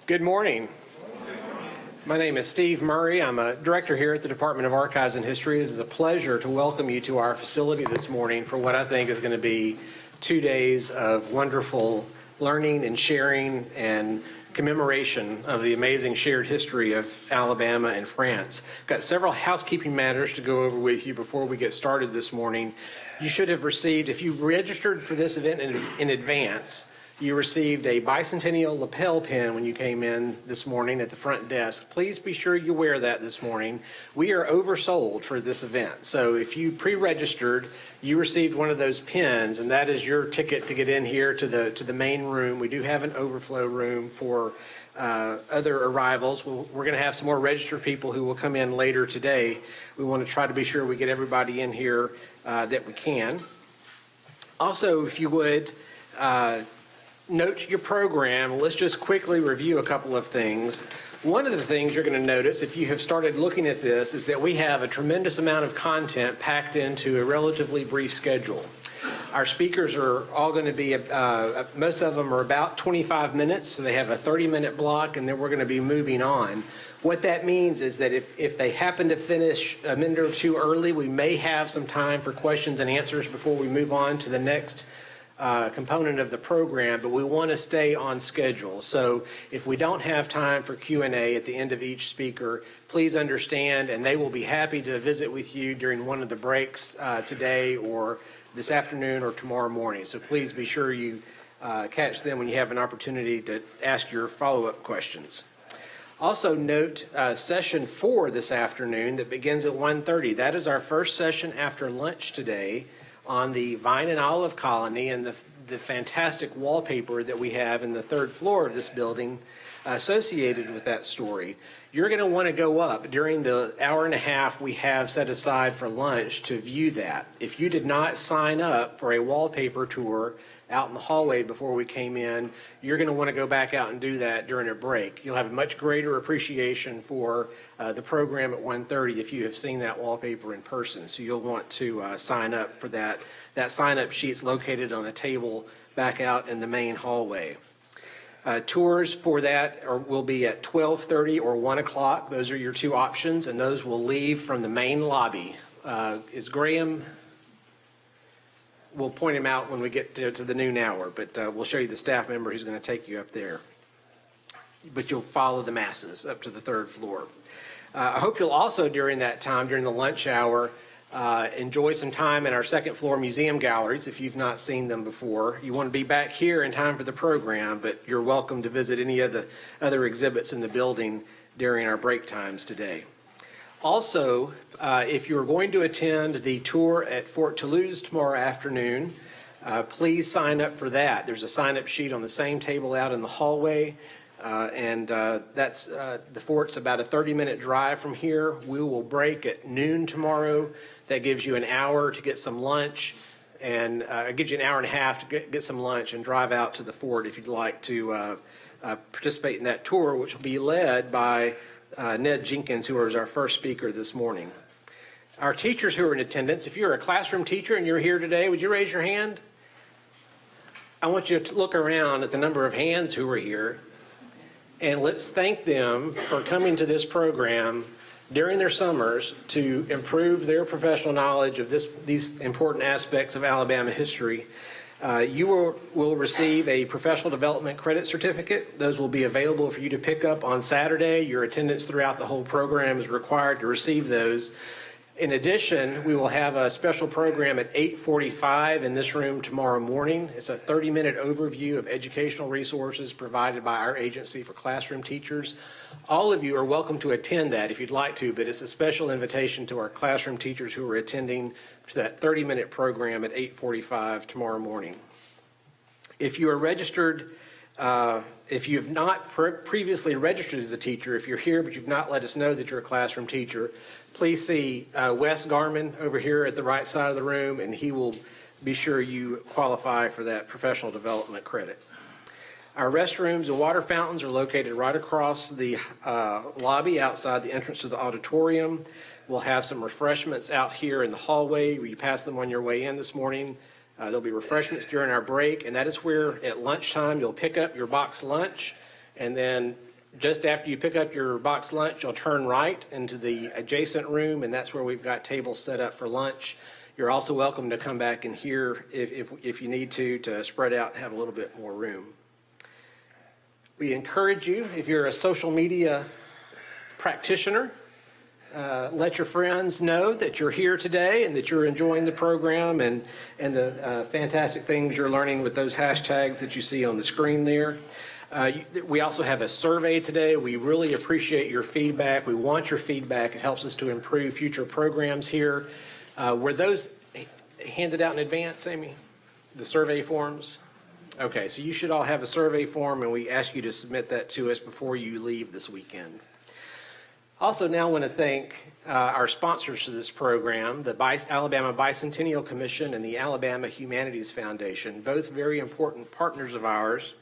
Good morning. My name is Steve Murray. I'm a director here at the Department of Archives and History. It is a pleasure to welcome you to our facility this morning for what I think is going to be 2 days of wonderful learning and sharing and commemoration of the amazing shared history of Alabama and France. Got several housekeeping matters to go over with you before we get started this morning. You should have received, if you registered for this event in advance, you received a bicentennial lapel pin when you came in this morning at the front desk. Please be sure you wear that this morning. We are oversold for this event. So if you pre-registered, you received one of those pins, and that is your ticket to get in here to the main room. We do have an overflow room for other arrivals. We're going to have some more registered people who will come in later today. We want to try to be sure we get everybody in here that we can. Also, if you would, note your program. Let's just quickly review a couple of things. One of the things you're going to notice if you have started looking at this is that we have a tremendous amount of content packed into a relatively brief schedule. Our speakers are all going to be, most of them are about 25 minutes, so they have a 30-minute block, and then we're going to be moving on. What that means is that if they happen to finish a minute or two early, we may have some time for questions and answers before we move on to the next component of the program, but we want to stay on schedule. So if we don't have time for Q&A at the end of each speaker, please understand, and they will be happy to visit with you during one of the breaks today or this afternoon or tomorrow morning. So please be sure you catch them when you have an opportunity to ask your follow-up questions. Also note session 4 this afternoon that begins at 1:30. That is our first session after lunch today on the vine and olive colony and the fantastic wallpaper that we have in the third floor of this building associated with that story. You're going to want to go up during the hour and a half we have set aside for lunch to view that. If you did not sign up for a wallpaper tour out in the hallway before we came in, you're going to want to go back out and do that during a break. You'll have a much greater appreciation for the program at 1:30 if you have seen that wallpaper in person. So you'll want to sign up for that. That sign-up sheet's located on a table back out in the main hallway. Tours for that will be at 12:30 or 1 o'clock. Those are your two options, and those will leave from the main lobby. Is Graham? We'll point him out when we get to the noon hour, but we'll show you the staff member who's going to take you up there. But you'll follow the masses up to the third floor. I hope you'll also, during that time, during the lunch hour, enjoy some time in our second floor museum galleries if you've not seen them before. You want to be back here in time for the program, but you're welcome to visit any of the other exhibits in the building during our break times today. Also, if you're going to attend the tour at Fort Toulouse tomorrow afternoon, please sign up for that. There's a sign-up sheet on the same table out in the hallway, and that's the fort's about a 30-minute drive from here. We will break at noon tomorrow. That gives you an hour to get some lunch, and it gives you an hour and a half to get some lunch and drive out to the fort if you'd like to participate in that tour, which will be led by Ned Jenkins, who is our first speaker this morning. Our teachers who are in attendance, if you're a classroom teacher and you're here today, would you raise your hand? I want you to look around at the number of hands who are here, and let's thank them for coming to this program during their summers to improve their professional knowledge of these important aspects of Alabama history. You will receive a professional development credit certificate. Those will be available for you to pick up on Saturday. Your attendance throughout the whole program is required to receive those. In addition, we will have a special program at 8:45 in this room tomorrow morning. It's a 30-minute overview of educational resources provided by our agency for classroom teachers. All of you are welcome to attend that if you'd like to, but it's a special invitation to our classroom teachers who are attending to that 30-minute program at 8:45 tomorrow morning. If you are registered, if you have not previously registered as a teacher, if you're here but you've not let us know that you're a classroom teacher, please see Wes Garman over here at the right side of the room, and he will be sure you qualify for that professional development credit. Our restrooms and water fountains are located right across the lobby outside the entrance to the auditorium. We'll have some refreshments out here in the hallway. You pass them on your way in this morning. There'll be refreshments during our break, and that is where at lunchtime you'll pick up your box lunch, and then just after you pick up your box lunch, you'll turn right into the adjacent room, and that's where we've got tables set up for lunch. You're also welcome to come back in here if you need to spread out and have a little bit more room. We encourage you, if you're a social media practitioner, let your friends know that you're here today and that you're enjoying the program and the fantastic things you're learning with those hashtags that you see on the screen there. We also have a survey today. We really appreciate your feedback. We want your feedback. It helps us to improve future programs here. Were those handed out in advance, Amy? The survey forms? Okay, so you should all have a survey form, and we ask you to submit that to us before you leave this weekend. Also now want to thank our sponsors to this program, the Alabama Bicentennial Commission and the Alabama Humanities Foundation, both very important partners of ours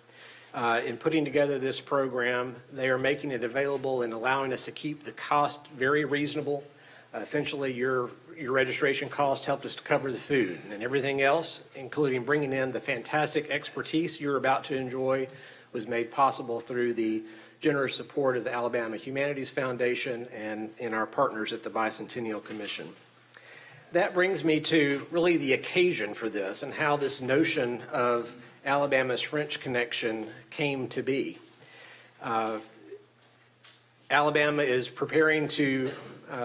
in putting together this program. They are making it available and allowing us to keep the cost very reasonable. Essentially, your registration cost helped us to cover the food, and everything else, including bringing in the fantastic expertise you're about to enjoy, was made possible through the generous support of the Alabama Humanities Foundation and our partners at the Bicentennial Commission. That brings me to really the occasion for this and how this notion of Alabama's French connection came to be. Alabama is preparing to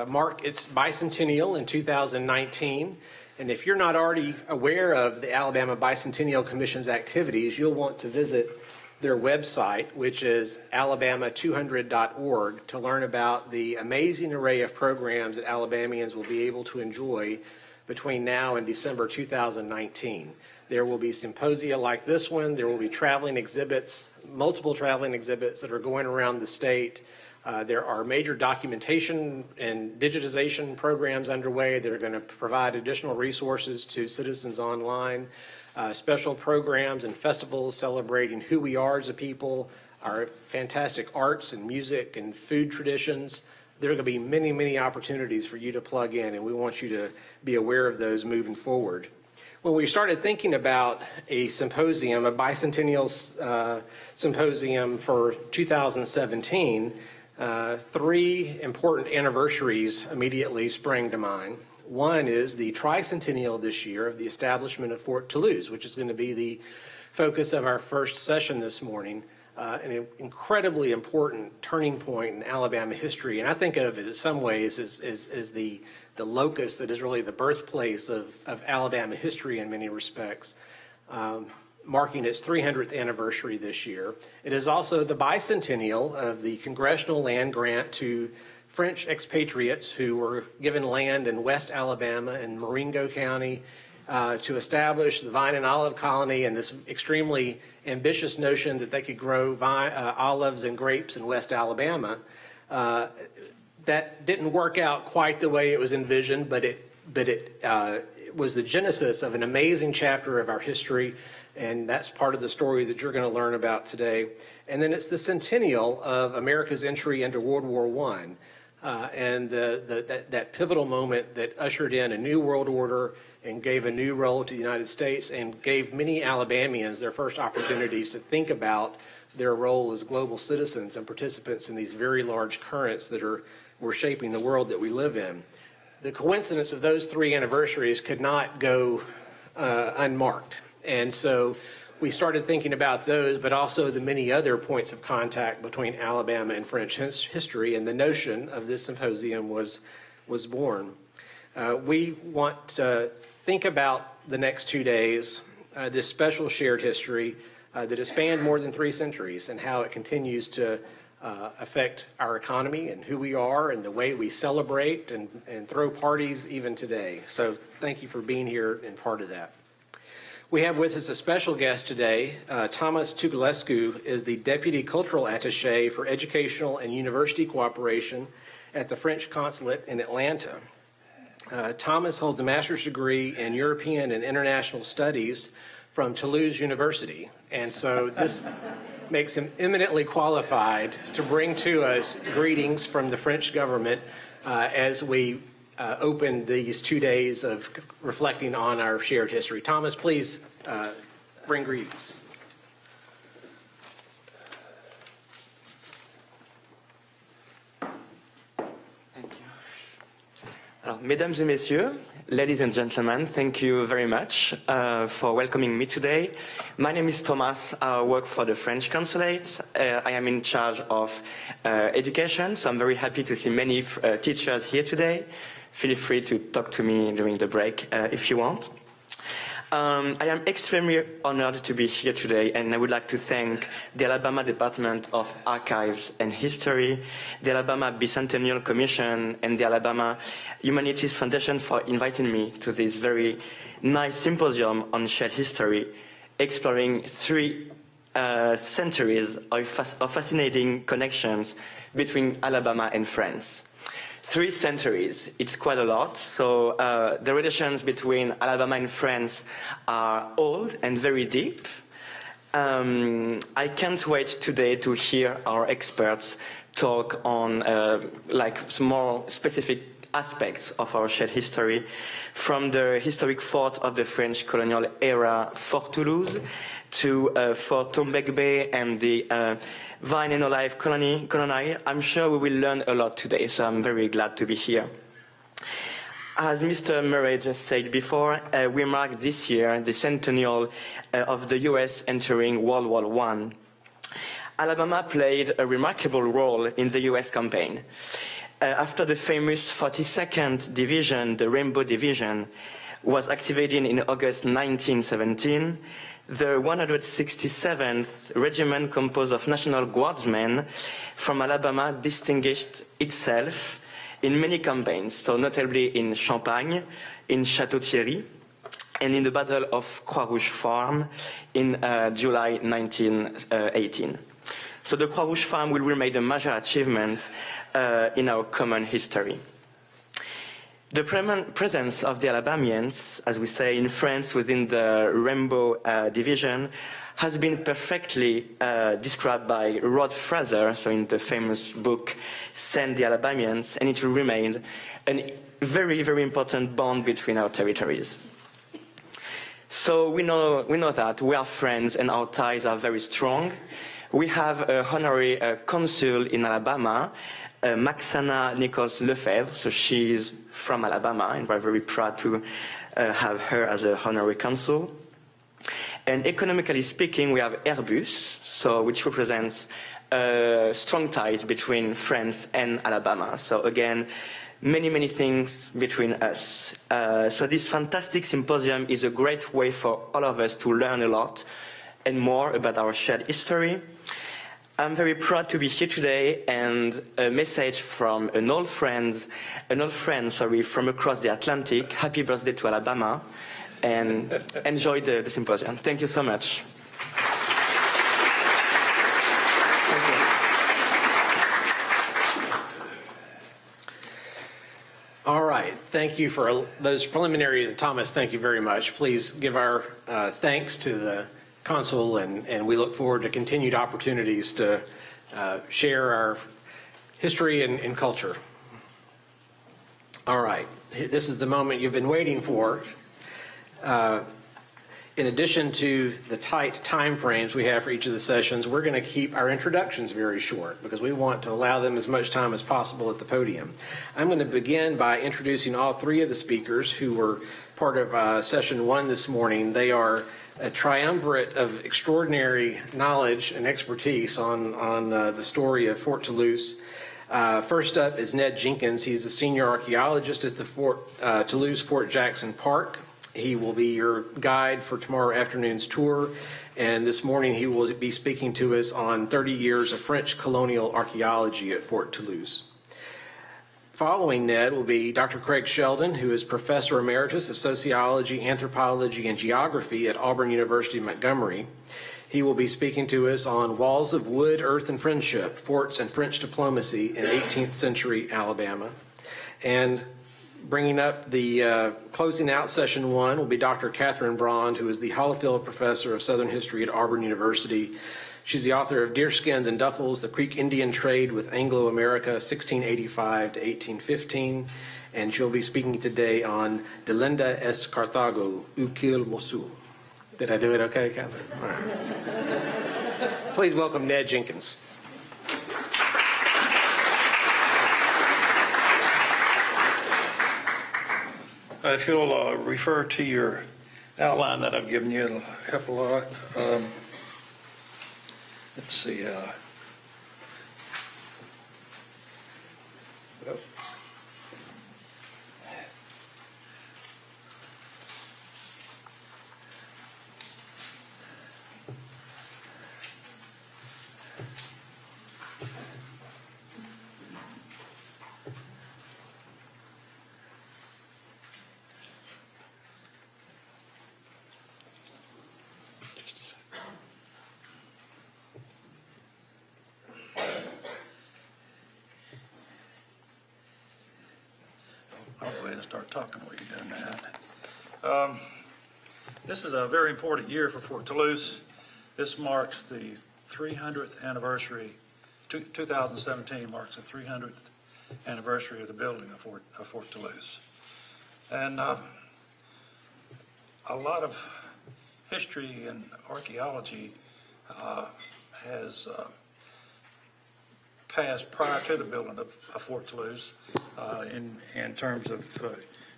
mark its bicentennial in 2019. And if you're not already aware of the Alabama Bicentennial Commission's activities, you'll want to visit their website, which is alabama200.org, to learn about the amazing array of programs that Alabamians will be able to enjoy between now and December 2019. There will be symposia like this one. There will be traveling exhibits, multiple traveling exhibits that are going around the state. There are major documentation and digitization programs underway that are going to provide additional resources to citizens online. Special programs and festivals celebrating who we are as a people, our fantastic arts and music and food traditions. There are going to be many, many opportunities for you to plug in, and we want you to be aware of those moving forward. When we started thinking about a symposium, a bicentennial symposium for 2017, three important anniversaries immediately sprang to mind. One is the tricentennial this year of the establishment of Fort Toulouse, which is going to be the focus of our first session this morning, an incredibly important turning point in Alabama history. And I think of it in some ways as the locus that is really the birthplace of Alabama history in many respects, marking its 300th anniversary this year. It is also the bicentennial of the congressional land grant to French expatriates who were given land in West Alabama and Marengo County to establish the vine and olive colony, and this extremely ambitious notion that they could grow olives and grapes in West Alabama. That didn't work out quite the way it was envisioned, but it was the genesis of an amazing chapter of our history, and that's part of the story that you're going to learn about today. And then it's the centennial of America's entry into World War I. And that pivotal moment that ushered in a new world order and gave a new role to the United States and gave many Alabamians their first opportunities to think about their role as global citizens and participants in these very large currents that were shaping the world that we live in. The coincidence of those three anniversaries could not go unmarked. And so we started thinking about those, but also the many other points of contact between Alabama and French history, and the notion of this symposium was born. We want to think about the next 2 days, this special shared history that has spanned more than 3 centuries and how it continues to affect our economy and who we are and the way we celebrate and throw parties even today. So thank you for being here and part of that. We have with us a special guest today. Thomas Tugulescu is the Deputy Cultural Attache for Educational and University Cooperation at the French Consulate in Atlanta. Thomas holds a master's degree in European and International Studies from Toulouse University, and so this makes him eminently qualified to bring to us greetings from the French government as we open these 2 days of reflecting on our shared history. Thomas, please bring greetings. Alors, Mesdames et Messieurs, ladies and gentlemen, thank you very much for welcoming me today. My name is Thomas. I work for the French Consulate. I am in charge of education, so I'm very happy to see many teachers here today. Feel free to talk to me during the break if you want. I am extremely honored to be here today, and I would like to thank the Alabama Department of Archives and History, the Alabama Bicentennial Commission, and the Alabama Humanities Foundation for inviting me to this very nice symposium on shared history, exploring 3 centuries of fascinating connections between Alabama and France. 3 centuries, it's quite a lot. So the relations between Alabama and France are old and very deep. I can't wait today to hear our experts talk on some more specific aspects of our shared history, from the historic fort of the French colonial era, Fort Toulouse, to Fort Tombouctou and the Vine and Olive colony. I'm sure we will learn a lot today, so I'm very glad to be here. As Mr. Murray just said before, we mark this year the centennial of the US entering World War I. Alabama played a remarkable role in the US campaign. After the famous 42nd Division, the Rainbow Division, was activated in August 1917, the 167th Regiment, composed of National Guardsmen from Alabama, distinguished itself in many campaigns, so notably in Champagne, in Château-Thierry, and in the Battle of Croix-Rouge Farm in July 1918. So the Croix-Rouge Farm will remain a major achievement in our common history. The presence of the Alabamians, as we say in France, within the Rainbow Division, has been perfectly described by Rod Fraser, so in the famous book, Send the Alabamians, and it will remain a very, very important bond between our territories. So we know that we are friends and our ties are very strong. We have an honorary consul in Alabama, Maxana Nichols Lefebvre, so she is from Alabama, and we're very proud to have her as an honorary consul. And economically speaking, we have Airbus, which represents strong ties between France and Alabama. So again, many things between us. So this fantastic symposium is a great way for all of us to learn a lot and more about our shared history. I'm very proud to be here today, and a message from an old friend, from across the Atlantic. Happy birthday to Alabama, and enjoy the symposium. Thank you so much. All right. Thank you for those preliminaries. Thomas, thank you very much. Please give our thanks to the Consul, and we look forward to continued opportunities to share our history and culture. All right. This is the moment you've been waiting for. In addition to the tight time frames we have for each of the sessions, we're going to keep our introductions very short because we want to allow them as much time as possible at the podium. I'm going to begin by introducing all 3 of the speakers who were part of session 1 this morning. They are a triumvirate of extraordinary knowledge and expertise on the story of Fort Toulouse. First up is Ned Jenkins. He's a senior archaeologist at the Toulouse Fort Jackson Park. He will be your guide for tomorrow afternoon's tour, and this morning he will be speaking to us on 30 years of French colonial archaeology at Fort Toulouse. Following Ned will be Dr. Craig Sheldon, who is Professor Emeritus of Sociology, Anthropology, and Geography at Auburn University, Montgomery. He will be speaking to us on Walls of Wood, Earth, and Friendship, Forts and French Diplomacy in 18th Century Alabama. And bringing up the closing out session 1 will be Dr. Kathryn Braund, who is the Hollifield Professor of Southern History at Auburn University. She's the author of Deerskins and Duffels, The Creek Indian Trade with Anglo-America, 1685 to 1815. And she'll be speaking today on Delenda es Carthago, Ukil Mosul. Did I do it okay, Kathryn? All right. Please welcome Ned Jenkins. If you'll refer to your outline that I've given you, it'll help a lot. Let's see. I'll go ahead and start talking while you're doing that. This is a very important year for Fort Toulouse. This marks the 300th anniversary. 2017 marks the 300th anniversary of the building of Fort Toulouse. And a lot of history and archaeology has passed prior to the building of Fort Toulouse in terms of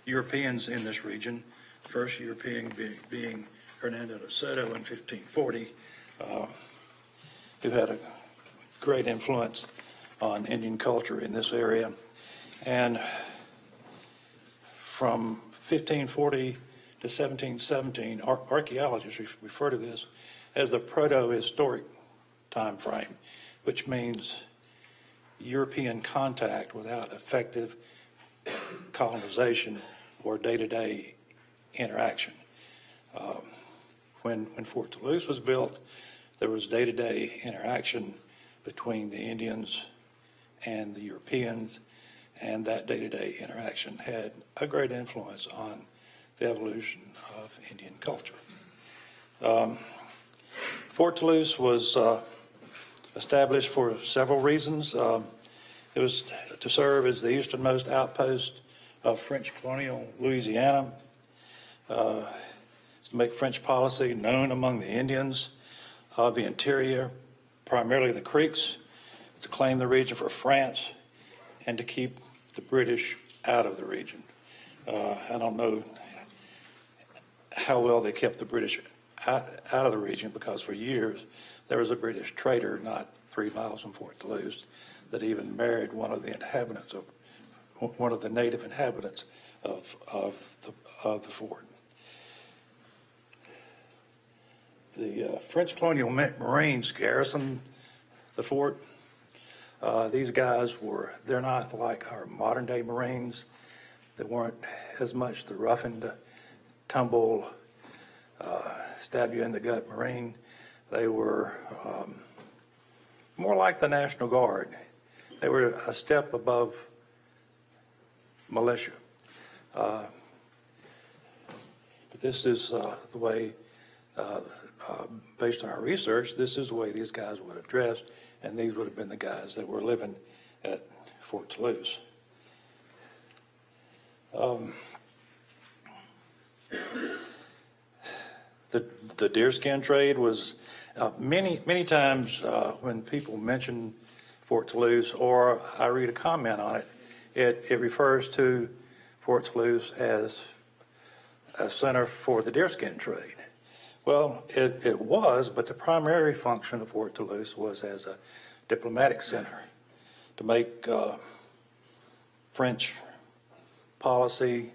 Europeans in this region. First European being Hernando de Soto in 1540, who had a great influence on Indian culture in this area. And from 1540 to 1717, archaeologists refer to this as the proto-historic time frame, which means European contact without effective colonization or day-to-day interaction. When Fort Toulouse was built, there was day-to-day interaction between the Indians and the Europeans, and that day-to-day interaction had a great influence on the evolution of Indian culture. Fort Toulouse was established for several reasons. It was to serve as the easternmost outpost of French colonial Louisiana, to make French policy known among the Indians of the interior, primarily the Creeks, to claim the region for France, and to keep the British out of the region. I don't know how well they kept the British out of the region, because for years there was a British trader not 3 miles from Fort Toulouse that even married one of the native inhabitants of the fort. The French colonial Marines garrisoned the fort. These guys they're not like our modern day Marines. They weren't as much the rough and tumble, stab you in the gut Marine. They were more like the National Guard. They were a step above militia. But this is the way, based on our research, this is the way these guys would have dressed, and these would have been the guys that were living at Fort Toulouse. The deerskin trade was many times when people mention Fort Toulouse, or I read a comment on it, it refers to Fort Toulouse as a center for the deerskin trade. Well, it was, but the primary function of Fort Toulouse was as a diplomatic center to make French policy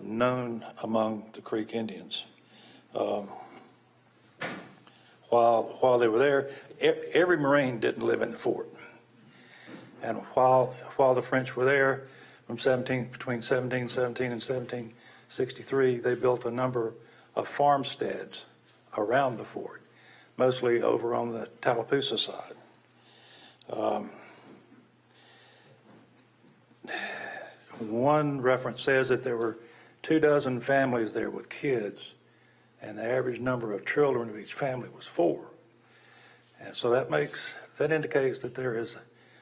known among the Creek Indians. While they were there, every Marine didn't live in the fort. And while the French were there, between 1717 and 1763, they built a number of farmsteads around the fort, mostly over on the Tallapoosa side. One reference says that there were 24 families there with kids, and the average number of children of each family was 4. And so that indicates that there is,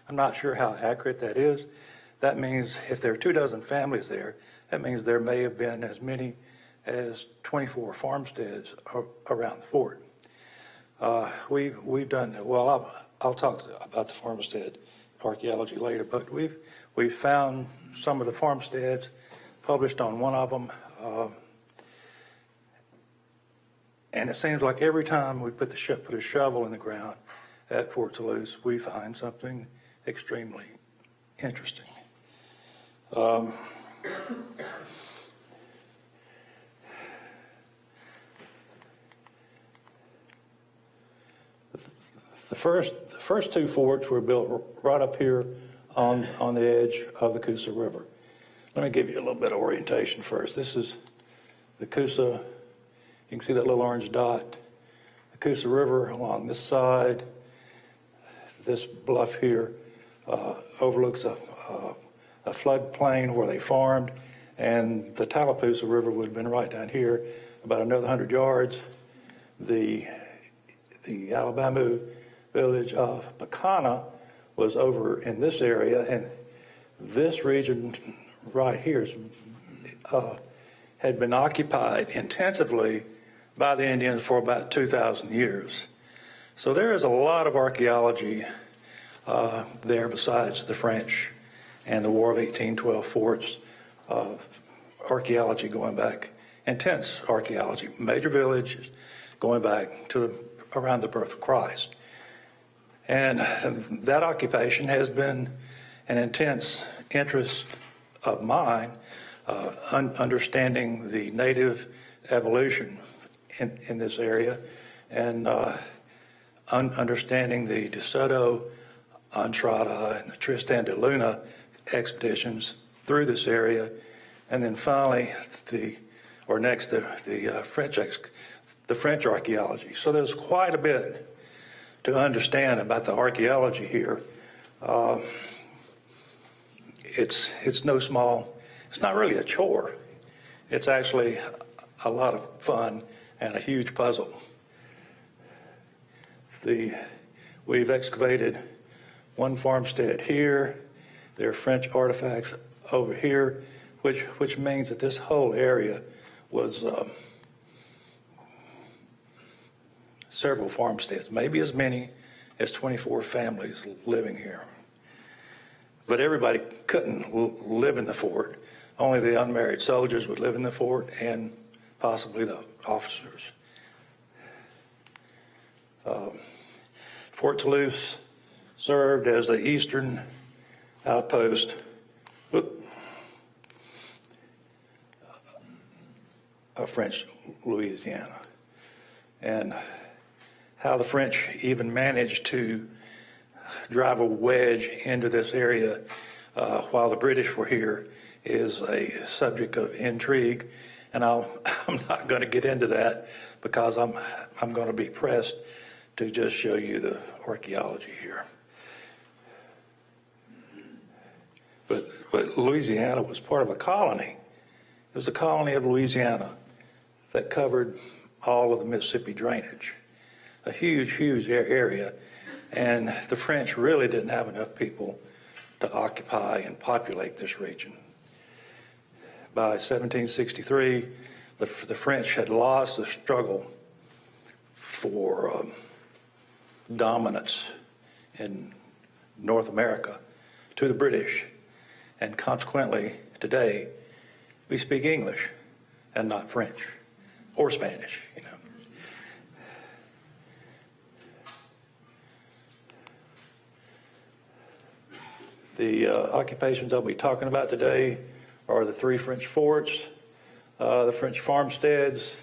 I'm not sure how accurate that is. That means if there are 24 families there, that means there may have been as many as 24 farmsteads around the fort. We've done, well, I'll talk about the farmstead archaeology later, but we've found some of the farmsteads published on one of them. And it seems like every time we put a shovel in the ground at Fort Toulouse, we find something extremely interesting. The first two forts were built right up here on the edge of the Coosa River. Let me give you a little bit of orientation first. This is the Coosa. You can see that little orange dot. The Coosa River along this side. This bluff here overlooks a floodplain where they farmed, and the Tallapoosa River would have been right down here, about another 100 yards. The Alabama village of Pecana was over in this area, and this region right here had been occupied intensively by the Indians for about 2,000 years. So there is a lot of archaeology there besides the French and the War of 1812 forts, archaeology going back, intense archaeology, major villages going back to around the birth of Christ. And that occupation has been an intense interest of mine, understanding the native evolution in this area, and understanding the De Soto, Entrada, and the Tristan de Luna expeditions through this area, and then finally the French archaeology. So there's quite a bit to understand about the archaeology here. It's no small. It's not really a chore. It's actually a lot of fun and a huge puzzle. We've excavated one farmstead here. There are French artifacts over here, which means that this whole area was several farmsteads, maybe as many as 24 families living here. But everybody couldn't live in the fort. Only the unmarried soldiers would live in the fort, and possibly the officers. Fort Toulouse served as the eastern outpost of French Louisiana. And how the French even managed to drive a wedge into this area while the British were here is a subject of intrigue, and I'm not going to get into that because I'm going to be pressed to just show you the archaeology here. But Louisiana was part of a colony. It was a colony of Louisiana that covered all of the Mississippi drainage, a huge area, and the French really didn't have enough people to occupy and populate this region. By 1763, the French had lost the struggle for dominance in North America to the British, and consequently, today, we speak English and not French or Spanish, you know. The occupations I'll be talking about today are the three French forts, the French farmsteads,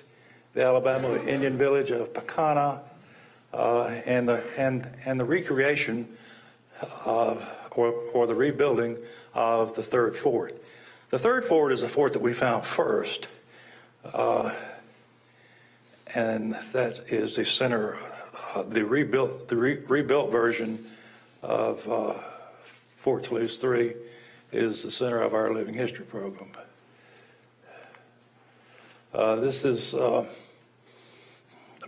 the Alabama Indian village of Pecana, and the recreation of, or the rebuilding of the third fort. The third fort is a fort that we found first, and that is the center, the rebuilt version of Fort Toulouse 3 is the center of our living history program. This is a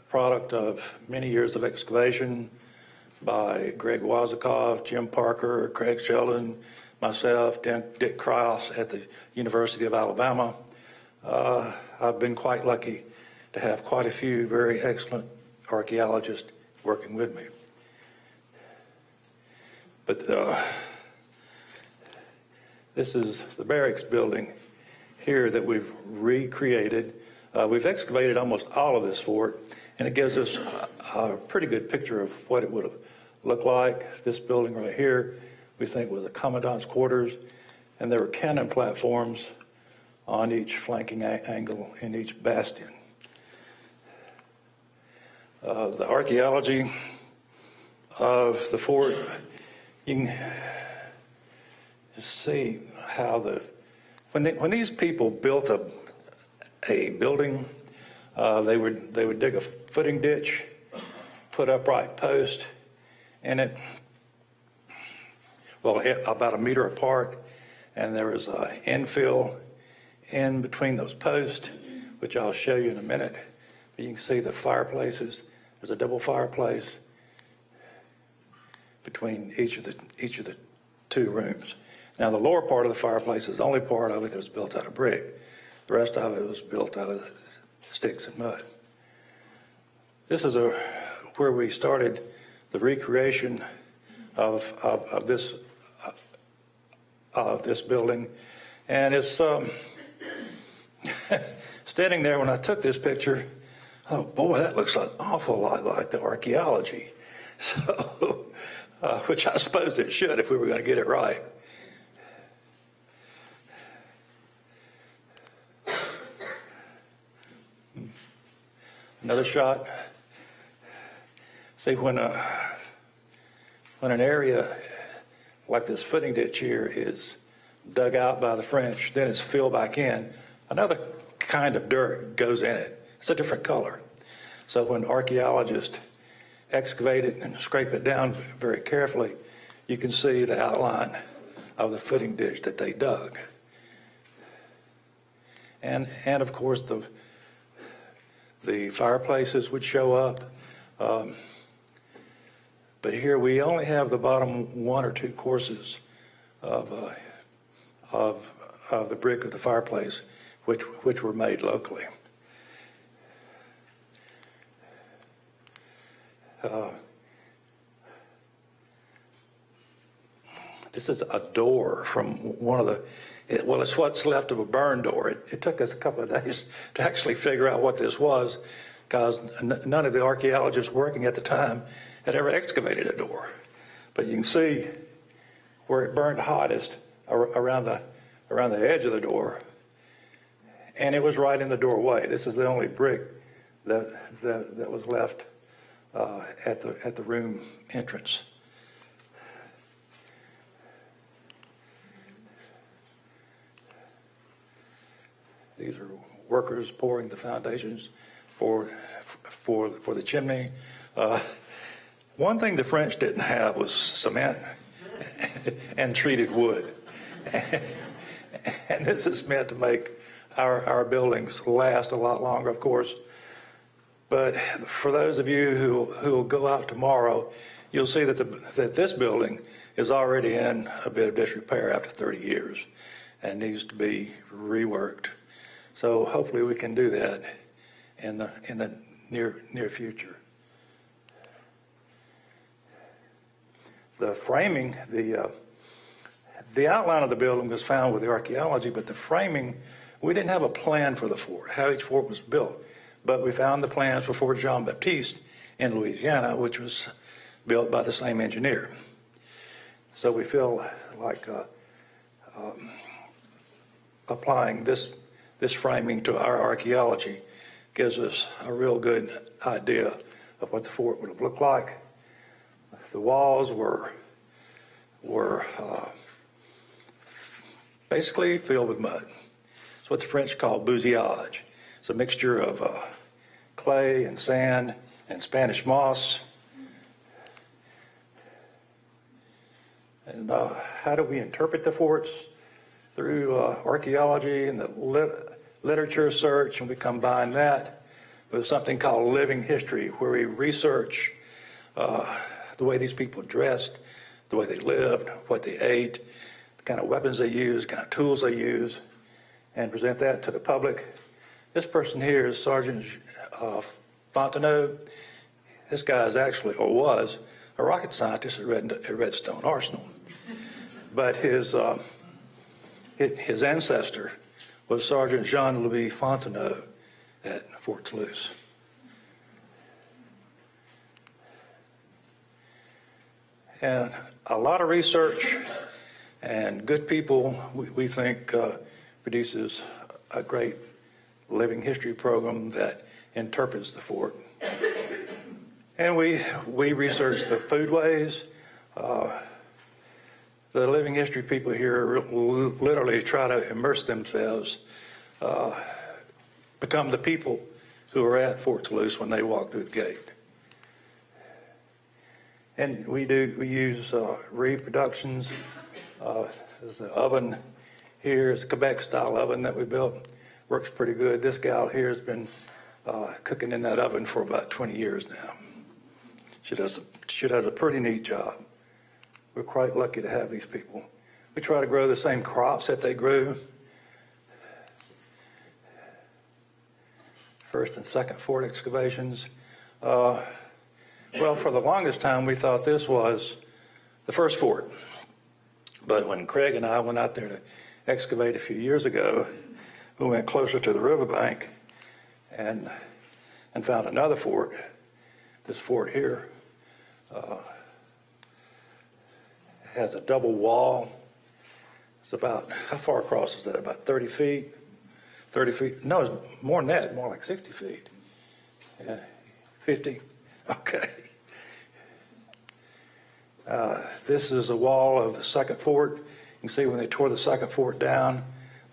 product of many years of excavation by Greg Wazikoff, Jim Parker, Craig Sheldon, myself, Dick Krause at the University of Alabama. I've been quite lucky to have quite a few very excellent archaeologists working with me. But this is the barracks building here that we've recreated. We've excavated almost all of this fort, and it gives us a pretty good picture of what it would have looked like. This building right here, we think was the commandant's quarters, and there were cannon platforms on each flanking angle in each bastion. The archaeology of the fort, you can see how when these people built a building, they would dig a footing ditch, put upright posts in it, well, about a meter apart, and there was infill in between those posts, which I'll show you in a minute. But you can see the fireplaces. There's a double fireplace between each of the two rooms. Now, the lower part of the fireplace is the only part of it that was built out of brick. The rest of it was built out of sticks and mud. This is where we started the recreation of this building, and it's standing there when I took this picture. Oh boy, that looks an awful lot like the archaeology. So, which I suppose it should if we were going to get it right. Another shot. See, when an area like this footing ditch here is dug out by the French, then it's filled back in, another kind of dirt goes in it. It's a different color. So when archaeologists excavate it and scrape it down very carefully, you can see the outline of the footing ditch that they dug. And of course the fireplaces would show up. But here we only have the bottom one or two courses of the brick of the fireplace, which were made locally. This is a door from one of well, it's what's left of a burn door. It took us a couple of days to actually figure out what this was, because none of the archaeologists working at the time had ever excavated a door. But you can see where it burned hottest around the edge of the door, and it was right in the doorway. This is the only brick that was left at the room entrance. These are workers pouring the foundations for the chimney. One thing the French didn't have was cement and treated wood. And this is meant to make our buildings last a lot longer, of course. But for those of you who will go out tomorrow, you'll see that this building is already in a bit of disrepair after 30 years and needs to be reworked. So hopefully we can do that in the near future. The framing, the outline of the building was found with the archaeology, but the framing, we didn't have a plan for the fort, how each fort was built. But we found the plans for Fort Jean-Baptiste in Louisiana, which was built by the same engineer. So we feel like applying this framing to our archaeology gives us a real good idea of what the fort would have looked like. The walls were basically filled with mud. It's what the French call bousillage. It's a mixture of clay and sand and Spanish moss. And how do we interpret the forts? Through archaeology and the literature search, and we combine that with something called living history, where we research the way these people dressed, the way they lived, what they ate, the kind of weapons they used, the kind of tools they used, and present that to the public. This person here is Sergeant Fontenot. This guy is actually, or was, a rocket scientist at Redstone Arsenal. But his ancestor was Sergeant Jean-Louis Fontenot at Fort Toulouse. And a lot of research and good people, we think, produces a great living history program that interprets the fort. And we research the foodways. The living history people here literally try to immerse themselves, become the people who are at Fort Toulouse when they walk through the gate. And we use reproductions. There's the oven here. It's a Quebec-style oven that we built. Works pretty good. This gal here has been cooking in that oven for about 20 years now. She does a pretty neat job. We're quite lucky to have these people. We try to grow the same crops that they grew. First and second fort excavations. Well, for the longest time, we thought this was the first fort. But when Craig and I went out there to excavate a few years ago, we went closer to the riverbank and found another fort. This fort here has a double wall. It's about, how far across is that? About 30 feet? 30 feet? No, it's more than that, more like 60 feet. Yeah, 50? Okay. This is a wall of the second fort. You can see when they tore the second fort down,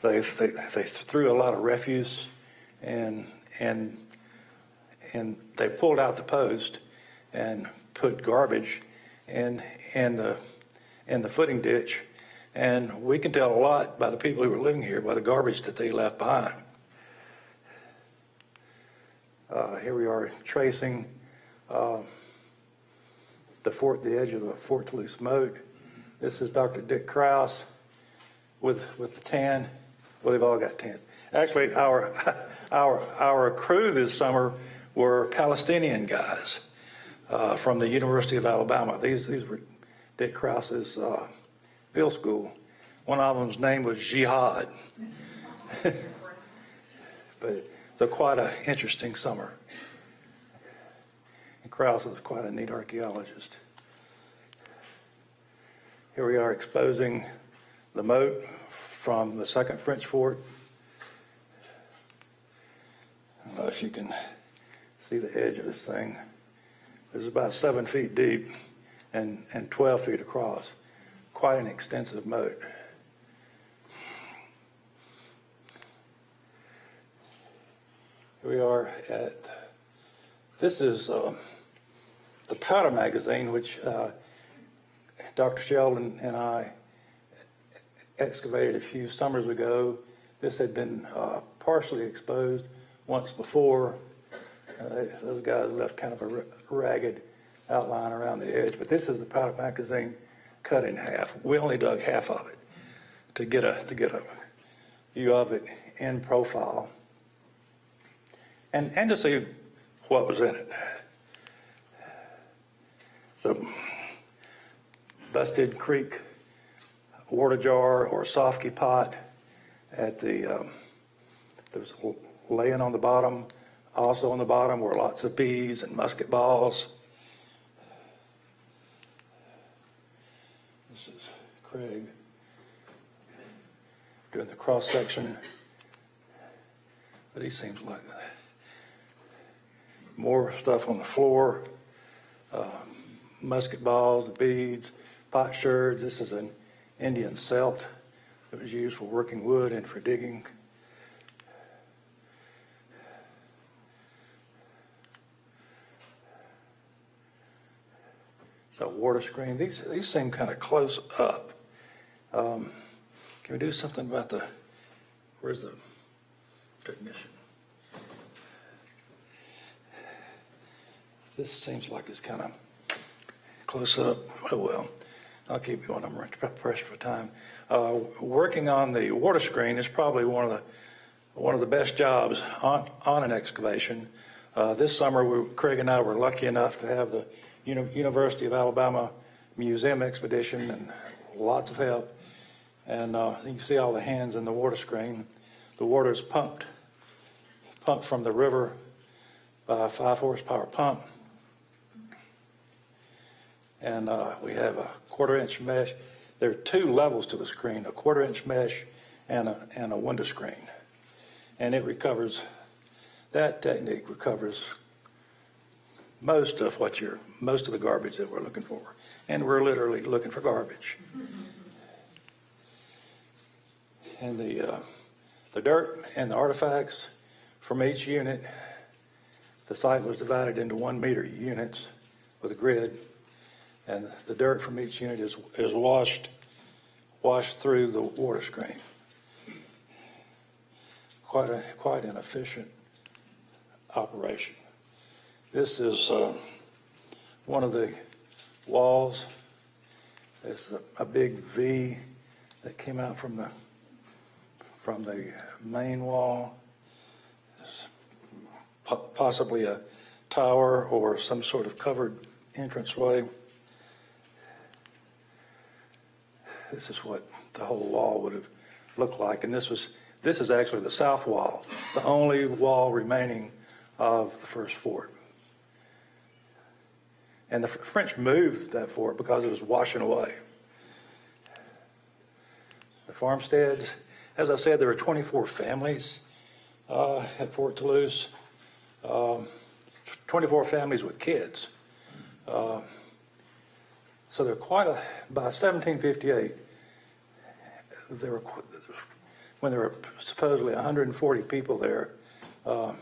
they threw a lot of refuse and they pulled out the post and put garbage in the footing ditch. And we can tell a lot by the people who were living here by the garbage that they left behind. Here we are tracing the edge of the Fort Toulouse moat. This is Dr. Dick Krause with the tan. Well, they've all got tans. Actually, our crew this summer were Palestinian guys from the University of Alabama. These were Dick Krause's field school. One of them's name was Jihad. But so quite an interesting summer. And Krause was quite a neat archaeologist. Here we are exposing the moat from the second French fort. I don't know if you can see the edge of this thing. It's about 7 feet deep and 12 feet across. Quite an extensive moat. Here we are at, this is the powder magazine, which Dr. Sheldon and I excavated a few summers ago. This had been partially exposed once before. Those guys left kind of a ragged outline around the edge, but this is the powder magazine cut in half. We only dug half of it to get a view of it in profile and to see what was in it. So, busted creek water jar or sofky pot at the, there's laying on the bottom. Also on the bottom were lots of beads and musket balls. This is Craig doing the cross section, but he seems like more stuff on the floor, musket balls, beads, potsherds. This is an Indian celt that was used for working wood and for digging. So water screen. These seem kind of close up. Can we do something about the? Where's the technician? This seems like it's kind of close up. Oh well, I'll keep going. I'm pressed for time. Working on the water screen is probably one of the best jobs on an excavation. This summer, Craig and I were lucky enough to have the University of Alabama Museum expedition and lots of help. And you can see all the hands in the water screen. The water is pumped from the river by a 5-horsepower pump. And we have a 1/4-inch mesh. There are 2 levels to the screen, a 1/4-inch mesh and a window screen. And it recovers, that technique recovers most of the garbage that we're looking for. And we're literally looking for garbage. And the dirt and the artifacts from each unit, the site was divided into 1-meter units with a grid. And the dirt from each unit is washed through the water screen. Quite an efficient operation. This is one of the walls. It's a big V that came out from the main wall. It's possibly a tower or some sort of covered entranceway. This is what the whole wall would have looked like, and this is actually the south wall, the only wall remaining of the first fort. And the French moved that fort because it was washing away. The farmsteads, as I said, there were 24 families at Fort Toulouse, 24 families with kids. So there were by 1758, when there were supposedly 140 people there, about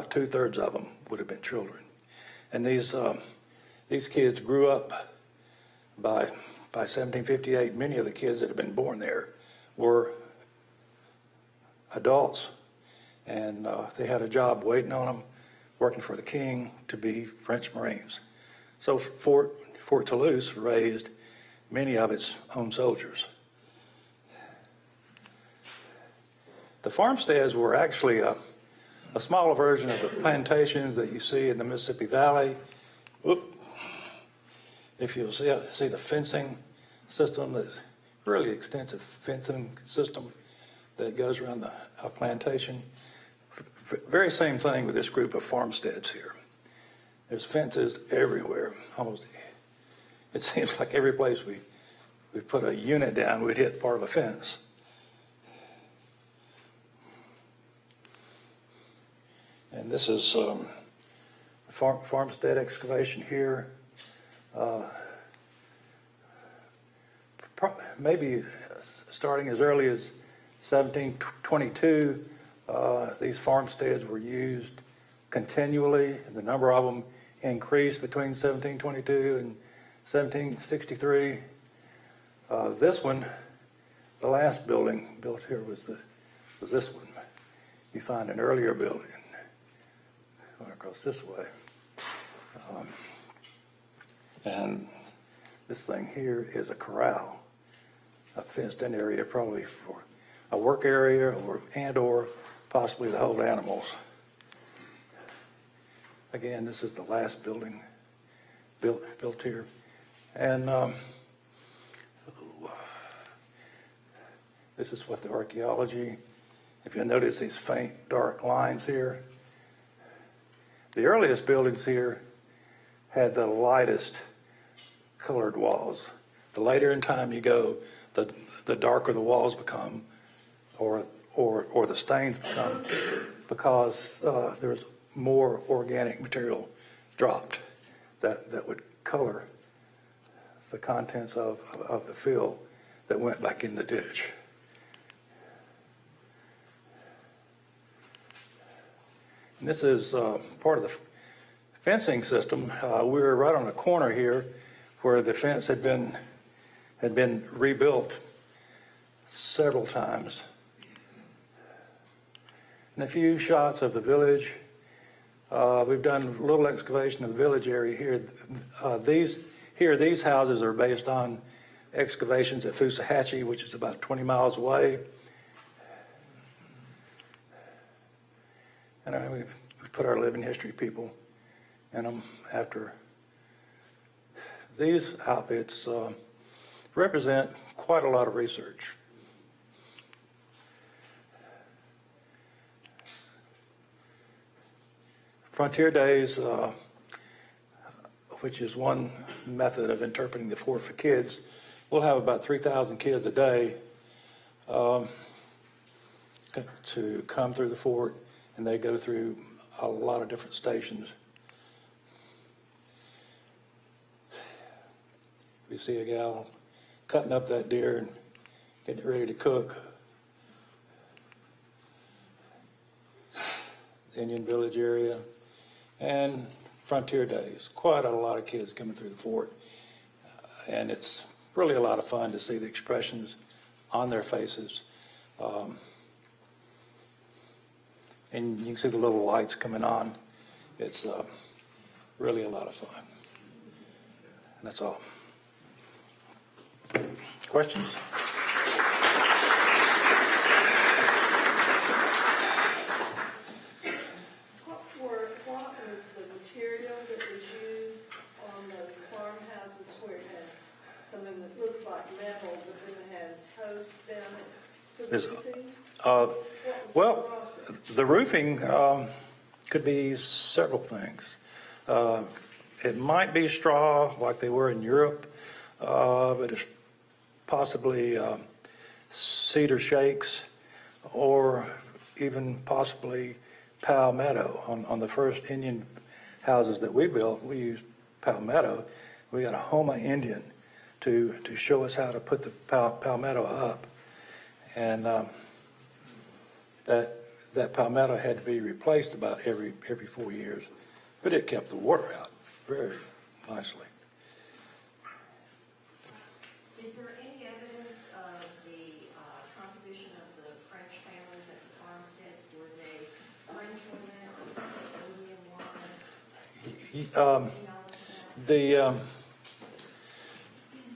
2/3 of them would have been children. And these kids grew up by 1758. Many of the kids that had been born there were adults, and they had a job waiting on them, working for the king to be French Marines. So Fort Toulouse raised many of its own soldiers. The farmsteads were actually a smaller version of the plantations that you see in the Mississippi Valley. If you'll see the fencing system, this really extensive fencing system that goes around the plantation. Very same thing with this group of farmsteads here. There's fences everywhere. Almost, it seems like every place we put a unit down, we'd hit part of a fence. And this is farmstead excavation here. Maybe starting as early as 1722, these farmsteads were used continually, and the number of them increased between 1722 and 1763. This one, the last building built here was this one. You find an earlier building going across this way. And this thing here is a corral, a fenced-in area probably for a work area or possibly to hold animals. Again, this is the last building built here. And this is what the archaeology, if you notice these faint dark lines here. The earliest buildings here had the lightest colored walls. The later in time you go, the darker the walls become, or the stains become, because there's more organic material dropped that would color the contents of the fill that went back in the ditch. And this is part of the fencing system. We were right on the corner here where the fence had been rebuilt several times. And a few shots of the village. We've done a little excavation of the village area here. These houses are based on excavations at Attache, which is about 20 miles away. And we've put our living history people in them after. These outfits represent quite a lot of research. Frontier Days, which is one method of interpreting the fort for kids, we'll have about 3,000 kids a day to come through the fort, and they go through a lot of different stations. We see a gal cutting up that deer and getting it ready to cook. Indian Village area, and Frontier Days. Quite a lot of kids coming through the fort. And it's really a lot of fun to see the expressions on their faces. And you can see the little lights coming on. It's really a lot of fun. And that's all. Questions? What was the material that was used on those farmhouses where it has something that looks like metal, but then it has posts down it for the roofing? Well, the roofing could be several things. It might be straw like they were in Europe, but it's possibly cedar shakes, or even possibly palmetto. On the first Indian houses that we built, we used palmetto. We got a Homa Indian to show us how to put the palmetto up. And that palmetto had to be replaced about every 4 years, but it kept the water out very nicely. Is there any evidence of the composition of the French families at the farmsteads? Were they French women or Indian wives?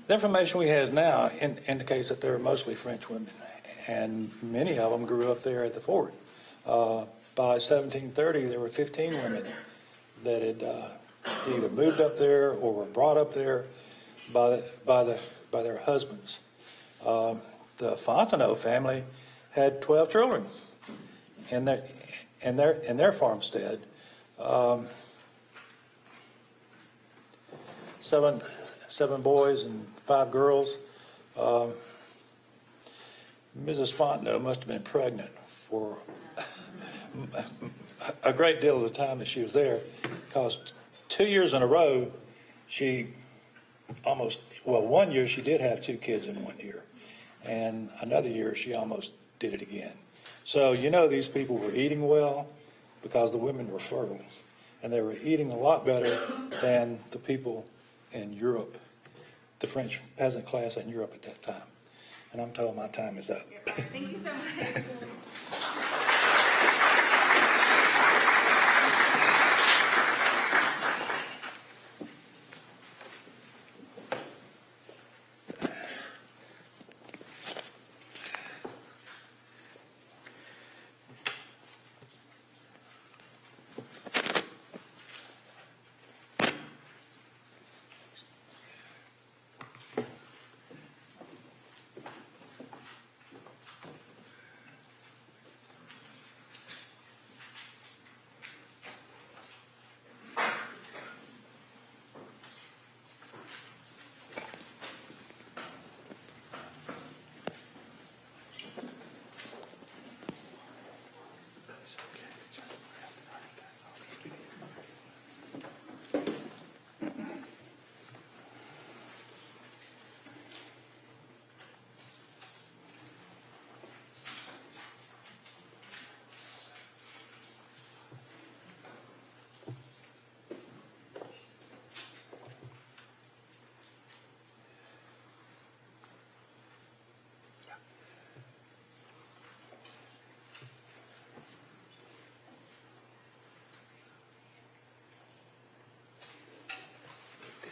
The information we have now indicates that they're mostly French women, and many of them grew up there at the fort. By 1730, there were 15 women that had either moved up there or were brought up there by their husbands. The Fontenot family had 12 children in their farmstead. Seven boys and 5 girls. Mrs. Fontenot must have been pregnant for a great deal of the time that she was there, because 2 years in a row, she almost, well, 1 year she did have 2 kids in 1 year, and another year she almost did it again. So you know these people were eating well because the women were fertile, and they were eating a lot better than the people in Europe, the French peasant class in Europe at that time. And I'm told my time is up. Thank you so much.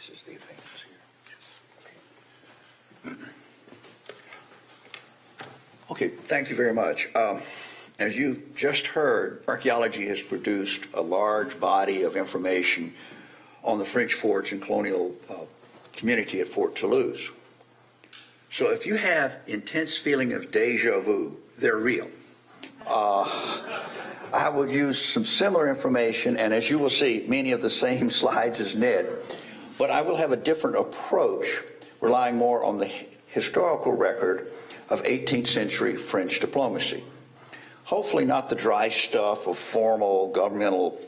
This is the advance here. Yes. Okay, thank you very much. As you've just heard, archaeology has produced a large body of information on the French forts and colonial community at Fort Toulouse. So if you have intense feeling of deja vu, they're real. I will use some similar information, and as you will see, many of the same slides as Ned, but I will have a different approach, relying more on the historical record of 18th century French diplomacy. Hopefully not the dry stuff of formal governmental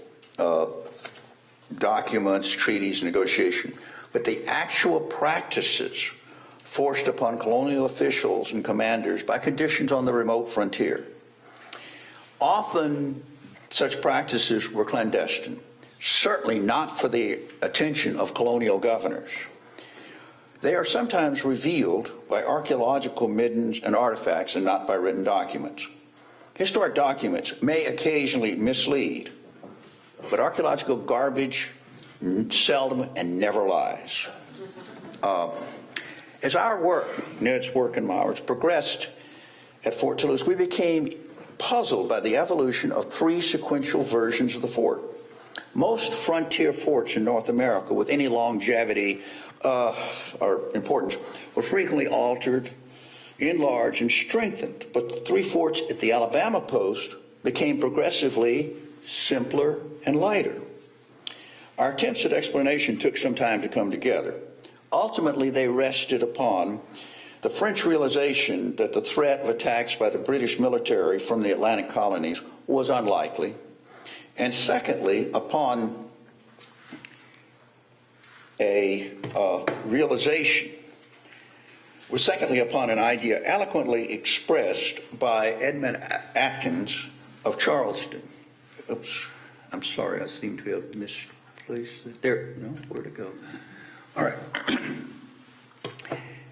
documents, treaties, negotiation, but the actual practices forced upon colonial officials and commanders by conditions on the remote frontier. Often such practices were clandestine, certainly not for the attention of colonial governors. They are sometimes revealed by archaeological middens and artifacts and not by written documents. Historic documents may occasionally mislead, but archaeological garbage seldom and never lies. As our work, Ned's work and Mauer's, progressed at Fort Toulouse, we became puzzled by the evolution of three sequential versions of the fort. Most frontier forts in North America with any longevity or importance were frequently altered, enlarged, and strengthened, but the three forts at the Alabama post became progressively simpler and lighter. Our attempts at explanation took some time to come together. Ultimately, they rested upon the French realization that the threat of attacks by the British military from the Atlantic colonies was unlikely, and secondly, upon a realization, was secondly upon an idea eloquently expressed by Edmund Atkins of Charleston. Oops, I'm sorry, I seem to have misplaced it. There, no, where'd it go? All right.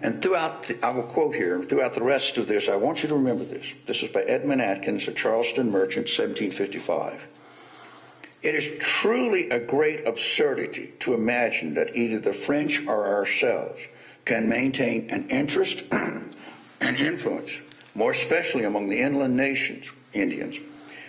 And throughout, I will quote here, throughout the rest of this, I want you to remember this. This is by Edmund Atkins, a Charleston merchant, 1755. It is truly a great absurdity to imagine that either the French or ourselves can maintain an interest and influence, more especially among the inland nations, Indians,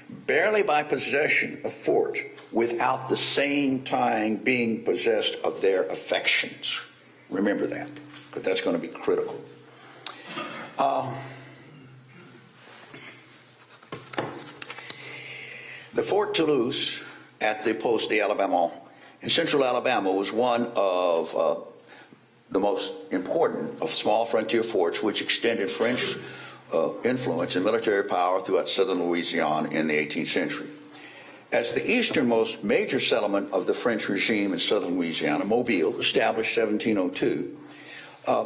barely by possession of forts, without the same time being possessed of their affections. Remember that, because that's going to be critical. The Fort Toulouse at the Poste d'Alabama in central Alabama was one of the most important of small frontier forts which extended French influence and military power throughout southern Louisiana in the 18th century. As the easternmost major settlement of the French regime in southern Louisiana, Mobile, established 1702,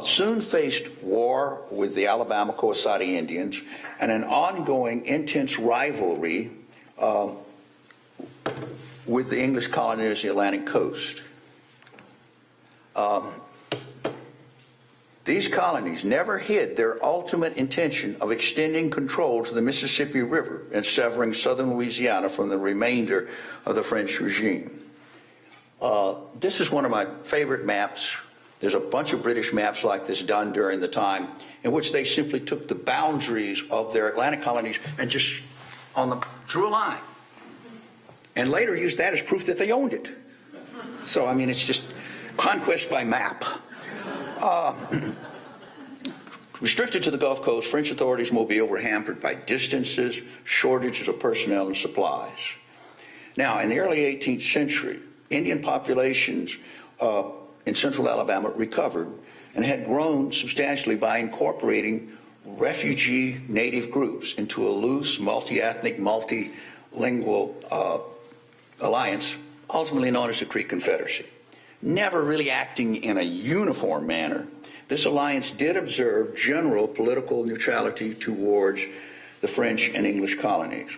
soon faced war with the Alabama Coasati Indians and an ongoing intense rivalry with the English colonies on the Atlantic coast. These colonies never hid their ultimate intention of extending control to the Mississippi River and severing southern Louisiana from the remainder of the French regime. This is one of my favorite maps. There's a bunch of British maps like this done during the time in which they simply took the boundaries of their Atlantic colonies and just drew a line. And later used that as proof that they owned it. So, I mean, it's just conquest by map. Restricted to the Gulf Coast, French authorities in Mobile were hampered by distances, shortages of personnel and supplies. Now, in the early 18th century, Indian populations in central Alabama recovered and had grown substantially by incorporating refugee native groups into a loose, multi-ethnic, multilingual alliance, ultimately known as the Creek Confederacy. Never really acting in a uniform manner, this alliance did observe general political neutrality towards the French and English colonies.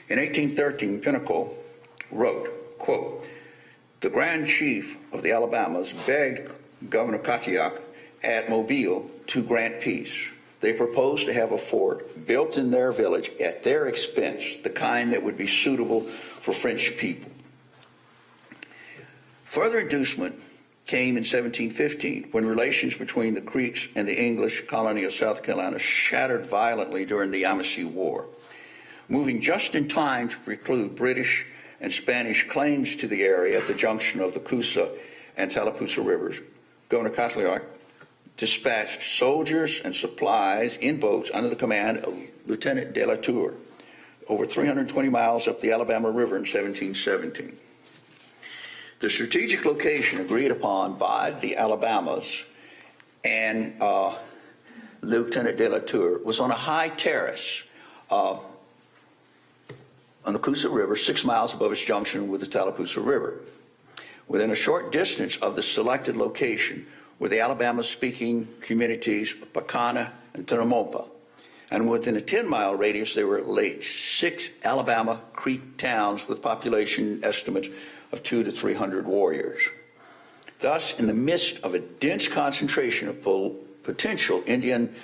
In 1813, Pinnacle wrote, quote, "The Grand Chief of the Alabamas begged Governor Kathryn at Mobile to grant peace. They proposed to have a fort built in their village at their expense, the kind that would be suitable for French people." Further inducement came in 1715 when relations between the Creeks and the English colony of South Carolina shattered violently during the Yamasee War. Moving just in time to preclude British and Spanish claims to the area at the junction of the Coosa and Tallapoosa rivers, Governor Kathryn dispatched soldiers and supplies in boats under the command of Lieutenant de la Tour over 320 miles up the Alabama River in 1717. The strategic location agreed upon by the Alabamas and Lieutenant de la Tour was on a high terrace on the Coosa River, 6 miles above its junction with the Tallapoosa River. Within a short distance of the selected location were the Alabama-speaking communities of Pacana and Tonamompa. And within a 10-mile radius, there were at least 6 Alabama Creek towns with population estimates of 200 to 300 warriors. Thus, in the midst of a dense concentration of potential Indian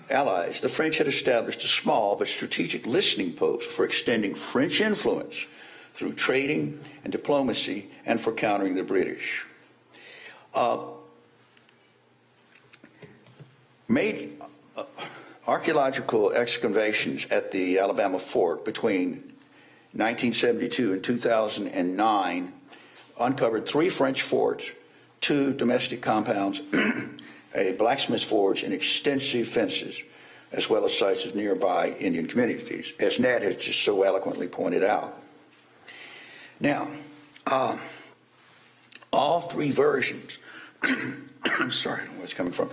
allies, the French had established a small but strategic listening post for extending French influence through trading and diplomacy and for countering the British. Archaeological excavations at the Alabama fort between 1972 and 2009 uncovered 3 French forts, 2 domestic compounds, a blacksmith forge, and extensive fences, as well as sites of nearby Indian communities, as Ned has just so eloquently pointed out. Now, all 3 versions, I'm sorry, I don't know where it's coming from.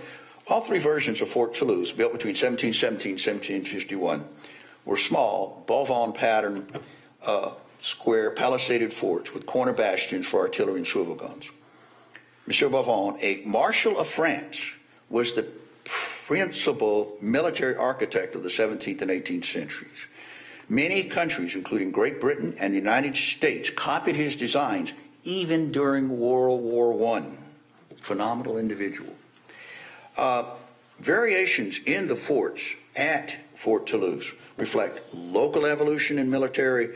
All 3 versions of Fort Toulouse, built between 1717 and 1751, were small, Bovon pattern, square palisaded forts with corner bastions for artillery and swivel guns. Monsieur Bovon, a Marshal of France, was the principal military architect of the 17th and 18th centuries. Many countries, including Great Britain and the United States, copied his designs even during World War I. Phenomenal individual. Variations in the forts at Fort Toulouse reflect local evolution in military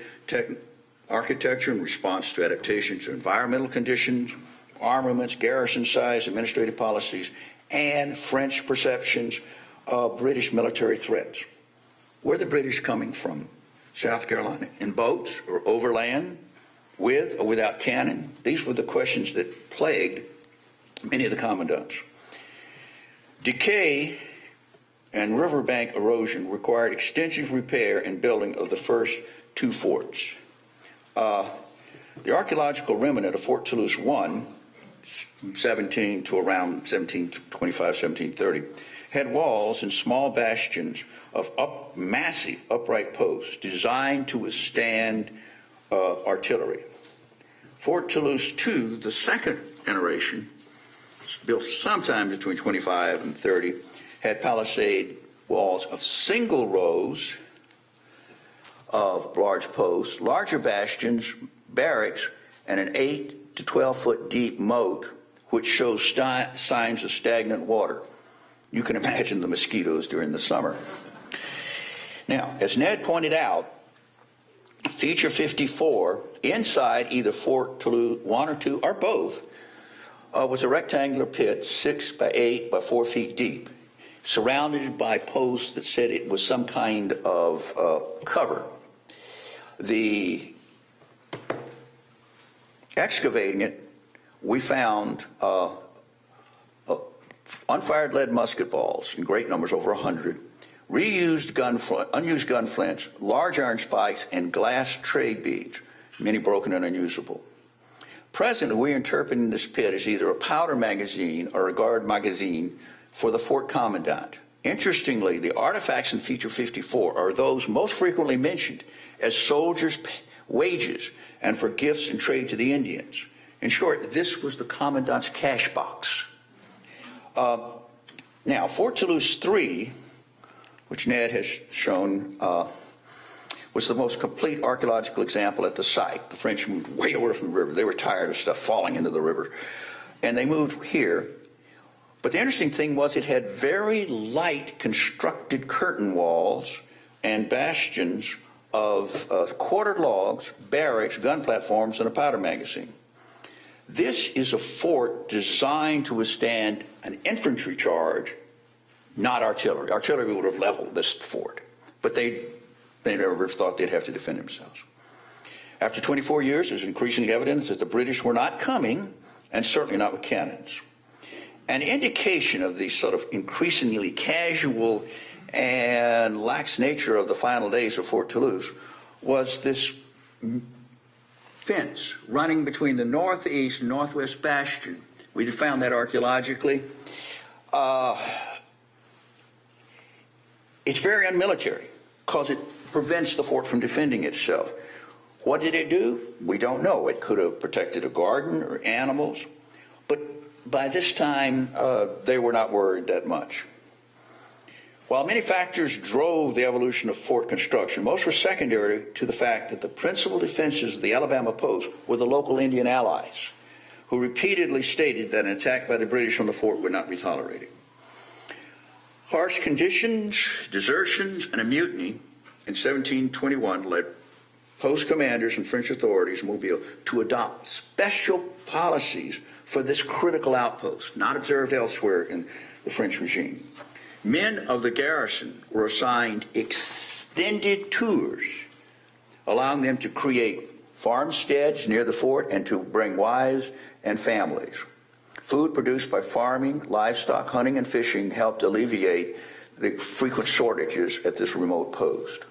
architecture in response to adaptations to environmental conditions, armaments, garrison size, administrative policies, and French perceptions of British military threats. Where are the British coming from? South Carolina, in boats or overland, with or without cannon? These were the questions that plagued many of the commandants. Decay and riverbank erosion required extensive repair and building of the first 2 forts. The archaeological remnant of Fort Toulouse I, 17 to around 1725, 1730, had walls and small bastions of massive upright posts designed to withstand artillery. Fort Toulouse II, the second generation, built sometime between 25 and 30, had palisade walls of single rows of large posts, larger bastions, barracks, and an 8 to 12 foot deep moat, which shows signs of stagnant water. You can imagine the mosquitoes during the summer. Now, as Ned pointed out, feature 54, inside either Fort Toulouse 1 or 2 or both, was a rectangular pit 6 by 8 by 4 feet deep, surrounded by posts that said it was some kind of cover. The excavating it, we found unfired lead musket balls in great numbers, over 100, unused gun flints, large iron spikes, and glass trade beads, many broken and unusable. Presently, we are interpreting this pit as either a powder magazine or a guard magazine for the fort commandant. Interestingly, the artifacts in feature 54 are those most frequently mentioned as soldiers' wages and for gifts and trade to the Indians. In short, this was the commandant's cash box. Now, Fort Toulouse III, which Ned has shown, was the most complete archaeological example at the site. The French moved way away from the river. They were tired of stuff falling into the river. And they moved here. But the interesting thing was it had very light constructed curtain walls and bastions of quartered logs, barracks, gun platforms, and a powder magazine. This is a fort designed to withstand an infantry charge, not artillery. Artillery would have leveled this fort, but they never thought they'd have to defend themselves. After 24 years, there's increasing evidence that the British were not coming, and certainly not with cannons. An indication of the sort of increasingly casual and lax nature of the final days of Fort Toulouse was this fence running between the northeast and northwest bastion. We found that archaeologically. It's very unmilitary because it prevents the fort from defending itself. What did it do? We don't know. It could have protected a garden or animals, but by this time, they were not worried that much. While many factors drove the evolution of fort construction, most were secondary to the fact that the principal defenses of the Alabama post were the local Indian allies, who repeatedly stated that an attack by the British on the fort would not be tolerated. Harsh conditions, desertions, and a mutiny in 1721 led post commanders and French authorities in Mobile to adopt special policies for this critical outpost, not observed elsewhere in the French regime. Men of the garrison were assigned extended tours, allowing them to create farmsteads near the fort and to bring wives and families. Food produced by farming, livestock, hunting, and fishing helped alleviate the frequent shortages at this remote post.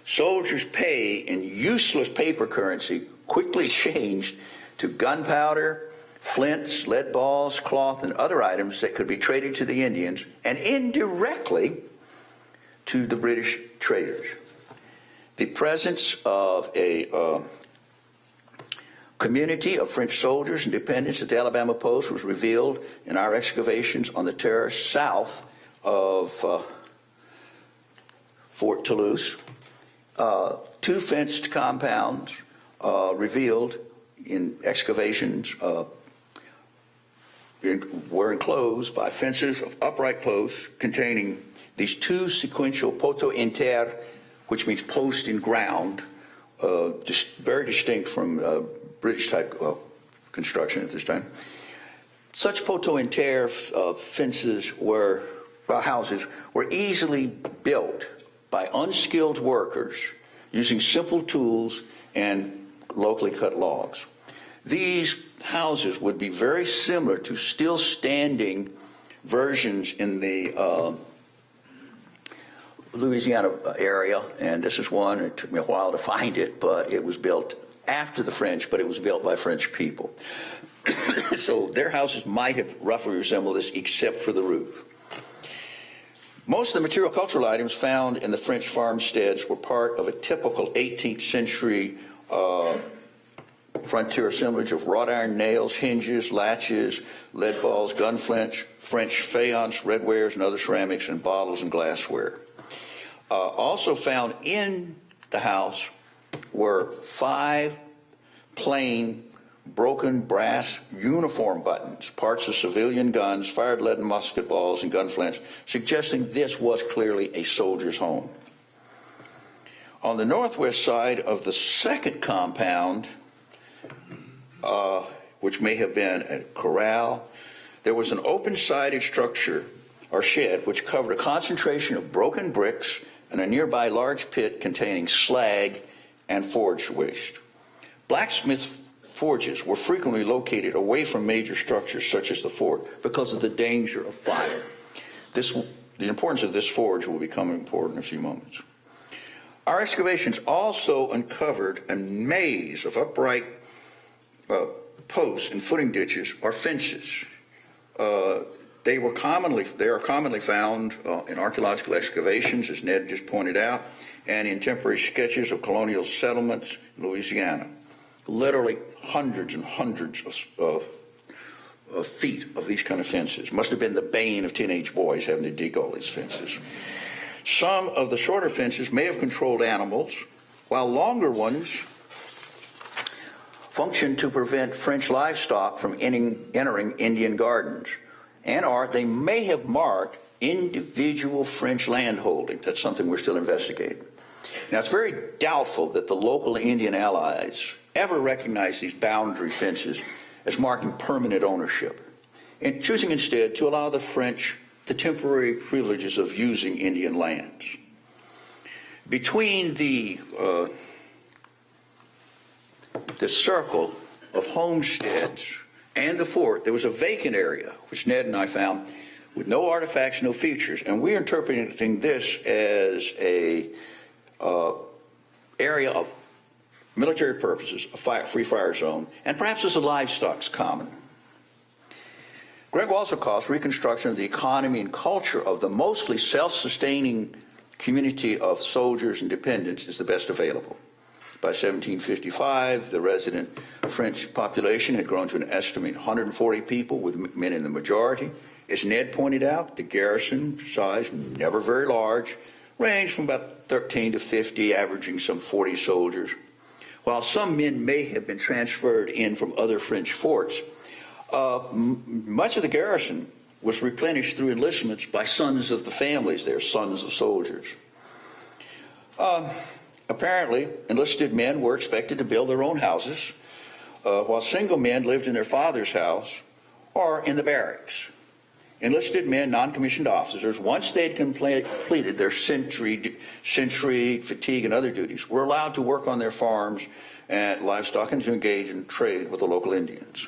Soldiers' pay in useless paper currency quickly changed to gunpowder, flints, lead balls, cloth, and other items that could be traded to the Indians and indirectly to the British traders. The presence of a community of French soldiers and dependents at the Alabama post was revealed in our excavations on the terrace south of Fort Toulouse. Two fenced compounds revealed in excavations were enclosed by fences of upright posts containing these two sequential poteaux inter, which means post in ground, very distinct from British type construction at this time. Such poteaux inter fences houses were easily built by unskilled workers using simple tools and locally cut logs. These houses would be very similar to still standing versions in the Louisiana area, and this is one. It took me a while to find it, but it was built after the French, but it was built by French people. So their houses might have roughly resembled this, except for the roof. Most of the material cultural items found in the French farmsteads were part of a typical 18th century frontier assemblage of wrought iron nails, hinges, latches, lead balls, gun flints, French faience, redwares, and other ceramics, and bottles and glassware. Also found in the house were 5 plain broken brass uniform buttons, parts of civilian guns, fired lead and musket balls, and gun flints, suggesting this was clearly a soldier's home. On the northwest side of the second compound, which may have been a corral, there was an open-sided structure or shed which covered a concentration of broken bricks and a nearby large pit containing slag and forge waste. Blacksmith forges were frequently located away from major structures such as the fort because of the danger of fire. The importance of this forge will become important in a few moments. Our excavations also uncovered a maze of upright posts and footing ditches or fences. They are commonly found in archaeological excavations, as Ned just pointed out, and in temporary sketches of colonial settlements in Louisiana. Literally hundreds and hundreds of feet of these kind of fences. Must have been the bane of teenage boys having to dig all these fences. Some of the shorter fences may have controlled animals, while longer ones functioned to prevent French livestock from entering Indian gardens, and/or they may have marked individual French landholding. That's something we're still investigating. Now, it's very doubtful that the local Indian allies ever recognized these boundary fences as marking permanent ownership, and choosing instead to allow the French the temporary privileges of using Indian lands. Between the circle of homesteads and the fort, there was a vacant area, which Ned and I found, with no artifacts, no features, and we're interpreting this as a area of military purposes, a free fire zone, and perhaps as a livestock's common. Greg also calls reconstruction of the economy and culture of the mostly self-sustaining community of soldiers and dependents is the best available. By 1755, the resident French population had grown to an estimated 140 people, with men in the majority. As Ned pointed out, the garrison size, never very large, ranged from about 13 to 50, averaging some 40 soldiers. While some men may have been transferred in from other French forts, much of the garrison was replenished through enlistments by sons of the families there, sons of soldiers. Apparently, enlisted men were expected to build their own houses, while single men lived in their father's house or in the barracks. Enlisted men, non-commissioned officers, once they had completed their sentry, fatigue, and other duties, were allowed to work on their farms and livestock and to engage in trade with the local Indians.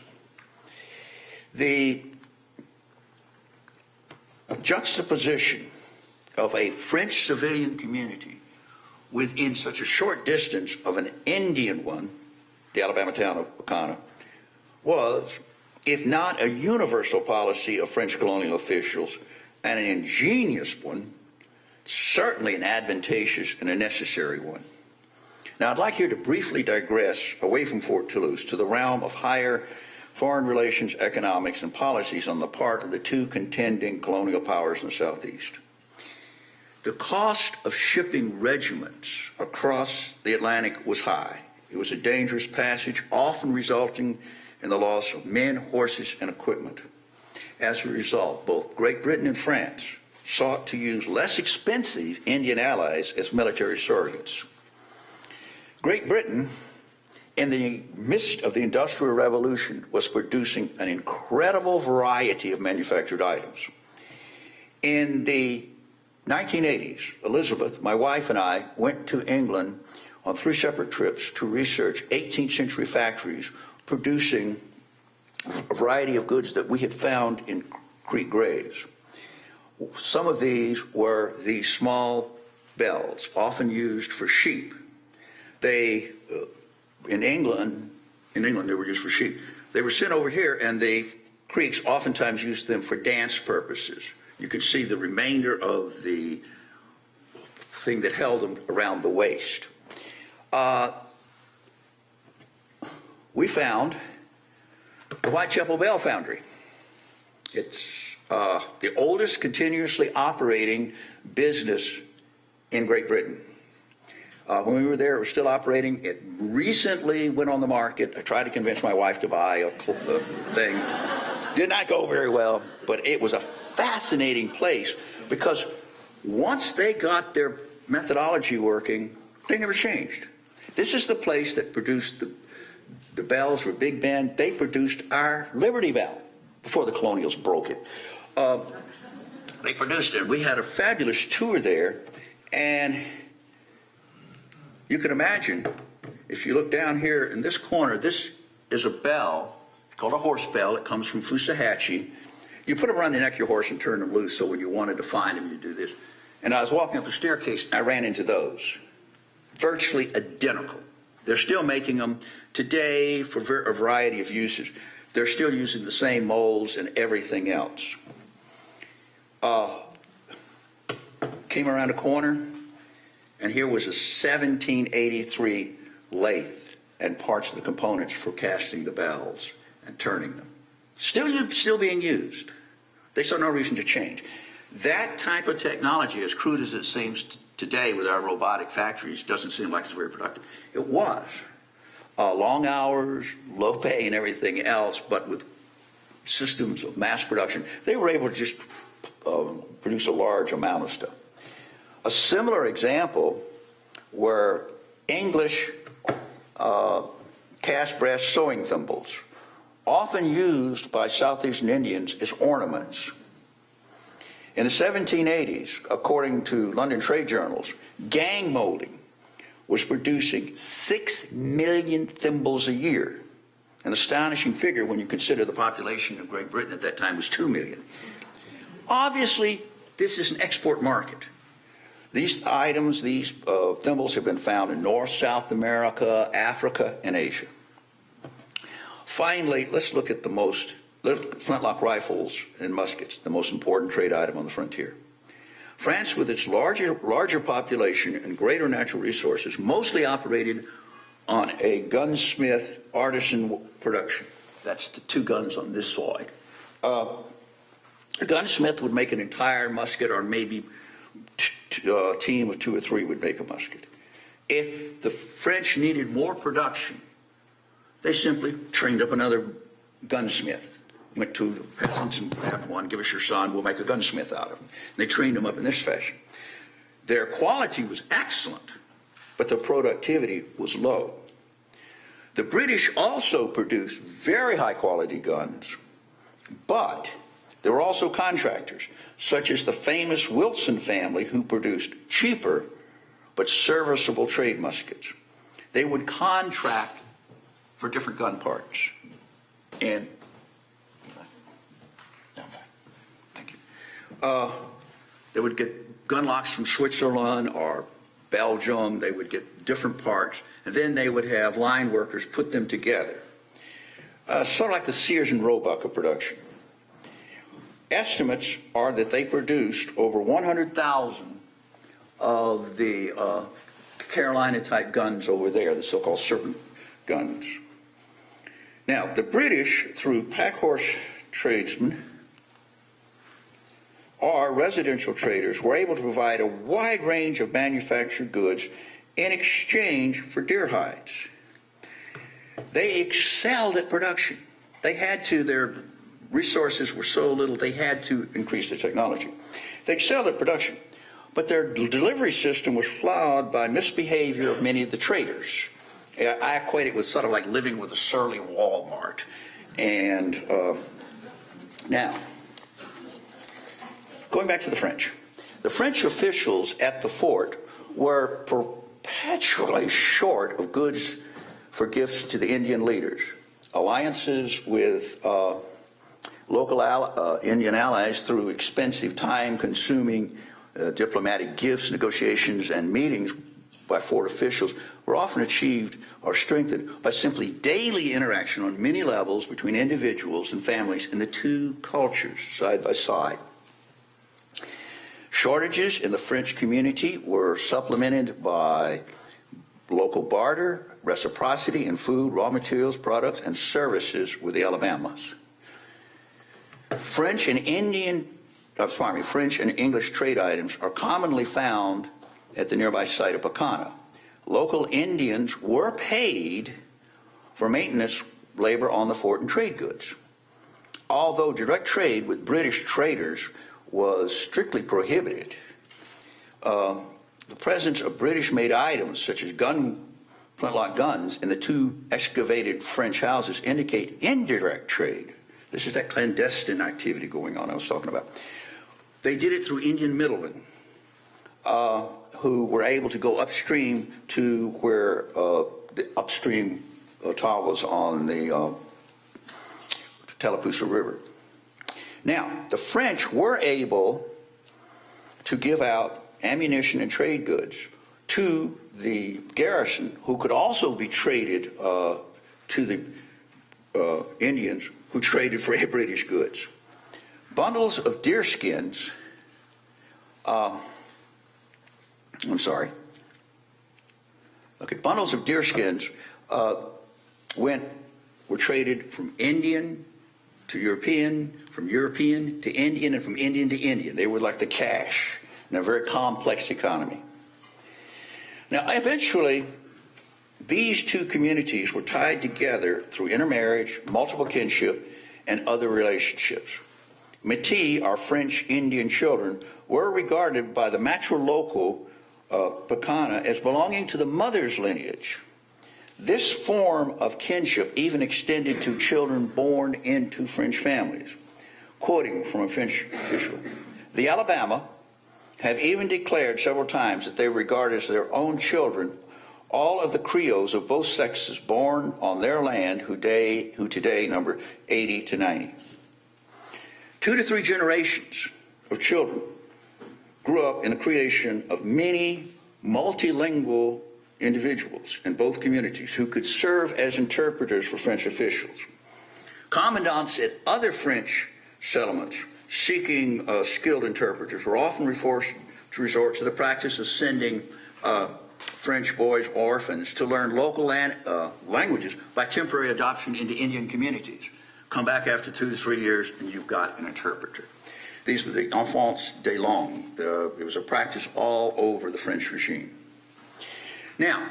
The juxtaposition of a French civilian community within such a short distance of an Indian one, the Alabama town of Wakana, was, if not a universal policy of French colonial officials, and an ingenious one, certainly an advantageous and a necessary one. Now, I'd like here to briefly digress away from Fort Toulouse to the realm of higher foreign relations, economics, and policies on the part of the two contending colonial powers in the Southeast. The cost of shipping regiments across the Atlantic was high. It was a dangerous passage, often resulting in the loss of men, horses, and equipment. As a result, both Great Britain and France sought to use less expensive Indian allies as military surrogates. Great Britain, in the midst of the Industrial Revolution, was producing an incredible variety of manufactured items. In the 1980s, Elizabeth, my wife, and I went to England on 3 separate trips to research 18th century factories producing a variety of goods that we had found in Creek graves. Some of these were the small bells, often used for sheep. They, in England, they were used for sheep. They were sent over here, and the Creeks oftentimes used them for dance purposes. You can see the remainder of the thing that held them around the waist. We found the Whitechapel Bell Foundry. It's the oldest continuously operating business in Great Britain. When we were there, it was still operating. It recently went on the market. I tried to convince my wife to buy a thing. Did not go very well, but it was a fascinating place because once they got their methodology working, they never changed. This is the place that produced the bells for Big Ben. They produced our Liberty Bell before the Colonials broke it. They produced it. We had a fabulous tour there, and you can imagine, if you look down here in this corner, this is a bell called a horse bell. It comes from Fussahatchee. You put them around the neck of your horse and turn them loose, so when you wanted to find them, you do this. And I was walking up a staircase, and I ran into those. Virtually identical. They're still making them today for a variety of uses. They're still using the same molds and everything else. Came around a corner, and here was a 1783 lathe and parts of the components for casting the bells and turning them. Still being used. They saw no reason to change. That type of technology, as crude as it seems today with our robotic factories, doesn't seem like it's very productive. It was. Long hours, low pay, and everything else, but with systems of mass production, they were able to just produce a large amount of stuff. A similar example were English cast brass sewing thimbles, often used by Southeastern Indians as ornaments. In the 1780s, according to London trade journals, gang molding was producing 6 million thimbles a year. An astonishing figure when you consider the population of Great Britain at that time was 2 million. Obviously, this is an export market. These items, these thimbles have been found in North, South America, Africa, and Asia. Finally, let's look at flintlock rifles and muskets, the most important trade item on the frontier. France, with its larger population and greater natural resources, mostly operated on a gunsmith artisan production. That's the two guns on this slide. A gunsmith would make an entire musket, or maybe a team of 2 or 3 would make a musket. If the French needed more production, they simply trained up another gunsmith. Went to the peasants and grabbed one, give us your son, we'll make a gunsmith out of him. And they trained him up in this fashion. Their quality was excellent, but their productivity was low. The British also produced very high quality guns, but there were also contractors, such as the famous Wilson family, who produced cheaper but serviceable trade muskets. They would contract for different gun parts. And thank you. They would get gun locks from Switzerland or Belgium. They would get different parts, and then they would have line workers put them together. Sort of like the Sears and Roebuck of production. Estimates are that they produced over 100,000 of the Carolina-type guns over there, the so-called serpent guns. Now, the British, through packhorse tradesmen or residential traders, were able to provide a wide range of manufactured goods in exchange for deer hides. They excelled at production. They had to, their resources were so little, they had to increase the technology. They excelled at production, but their delivery system was flawed by misbehavior of many of the traders. I equate it with sort of like living with a surly Walmart. And now, going back to the French officials at the fort were perpetually short of goods for gifts to the Indian leaders. Alliances with local Indian allies through expensive, time-consuming diplomatic gifts, negotiations, and meetings by fort officials were often achieved or strengthened by simply daily interaction on many levels between individuals and families in the two cultures side by side. Shortages in the French community were supplemented by local barter, reciprocity in food, raw materials, products, and services with the Alabamas. French and English trade items are commonly found at the nearby site of Pacana. Local Indians were paid for maintenance labor on the fort and trade goods. Although direct trade with British traders was strictly prohibited, the presence of British-made items such as flintlock guns in the two excavated French houses indicate indirect trade. This is that clandestine activity going on I was talking about. They did it through Indian middlemen who were able to go upstream to where the upstream atoll was on the Tallapoosa River. Now, the French were able to give out ammunition and trade goods to the garrison, who could also be traded to the Indians who traded for British goods. Bundles of deer skins, bundles of deer skins were traded from Indian to European, from European to Indian, and from Indian to Indian. They were like the cash in a very complex economy. Now, eventually, these two communities were tied together through intermarriage, multiple kinship, and other relationships. Métis, our French Indian children, were regarded by the matrilocal Pacana as belonging to the mother's lineage. This form of kinship even extended to children born into French families. Quoting from a French official, the Alabama have even declared several times that they regard as their own children all of the Creoles of both sexes born on their land who today number 80 to 90. 2 to 3 generations of children grew up in the creation of many multilingual individuals in both communities who could serve as interpreters for French officials. Commandants at other French settlements seeking skilled interpreters were often forced to resort to the practice of sending French boys, orphans, to learn local languages by temporary adoption into Indian communities. Come back after 2 to 3 years and you've got an interpreter. These were the enfants de langue. It was a practice all over the French regime. Now,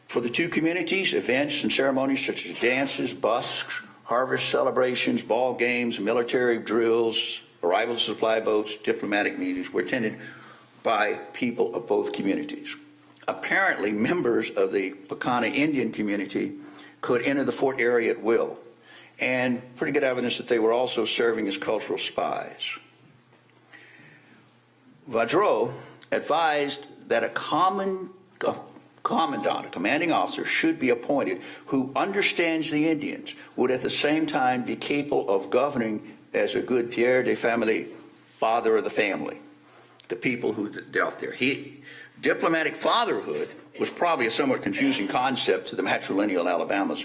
for the two communities, events and ceremonies such as dances, busks, harvest celebrations, ball games, military drills, arrival of supply boats, diplomatic meetings were attended by people of both communities. Apparently, members of the Picana Indian community could enter the fort area at will, and pretty good evidence that they were also serving as cultural spies. Vaudreuil advised that a commandant, a commanding officer, should be appointed who understands the Indians, would at the same time be capable of governing as a good Pierre de Famille, father of the family, the people who dealt there. Diplomatic fatherhood was probably a somewhat confusing concept to the matrilineal Alabamas,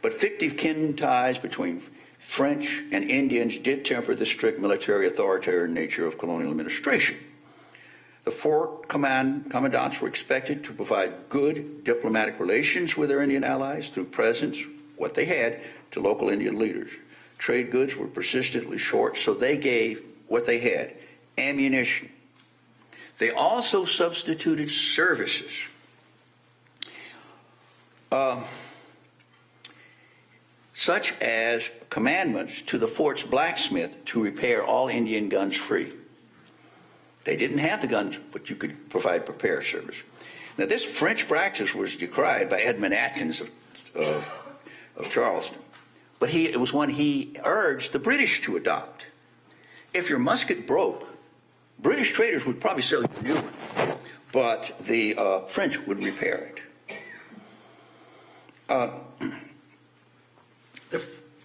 but fictive kin ties between French and Indians did temper the strict military authoritarian nature of colonial administration. The fort commandants were expected to provide good diplomatic relations with their Indian allies through presents, what they had, to local Indian leaders. Trade goods were persistently short, so they gave what they had, ammunition. They also substituted services. Such as commandments to the fort's blacksmith to repair all Indian guns free. They didn't have the guns, but you could provide repair service. Now, this French practice was decried by Edmund Atkins of Charleston, but it was one he urged the British to adopt. If your musket broke, British traders would probably sell you a new one, but the French would repair it. The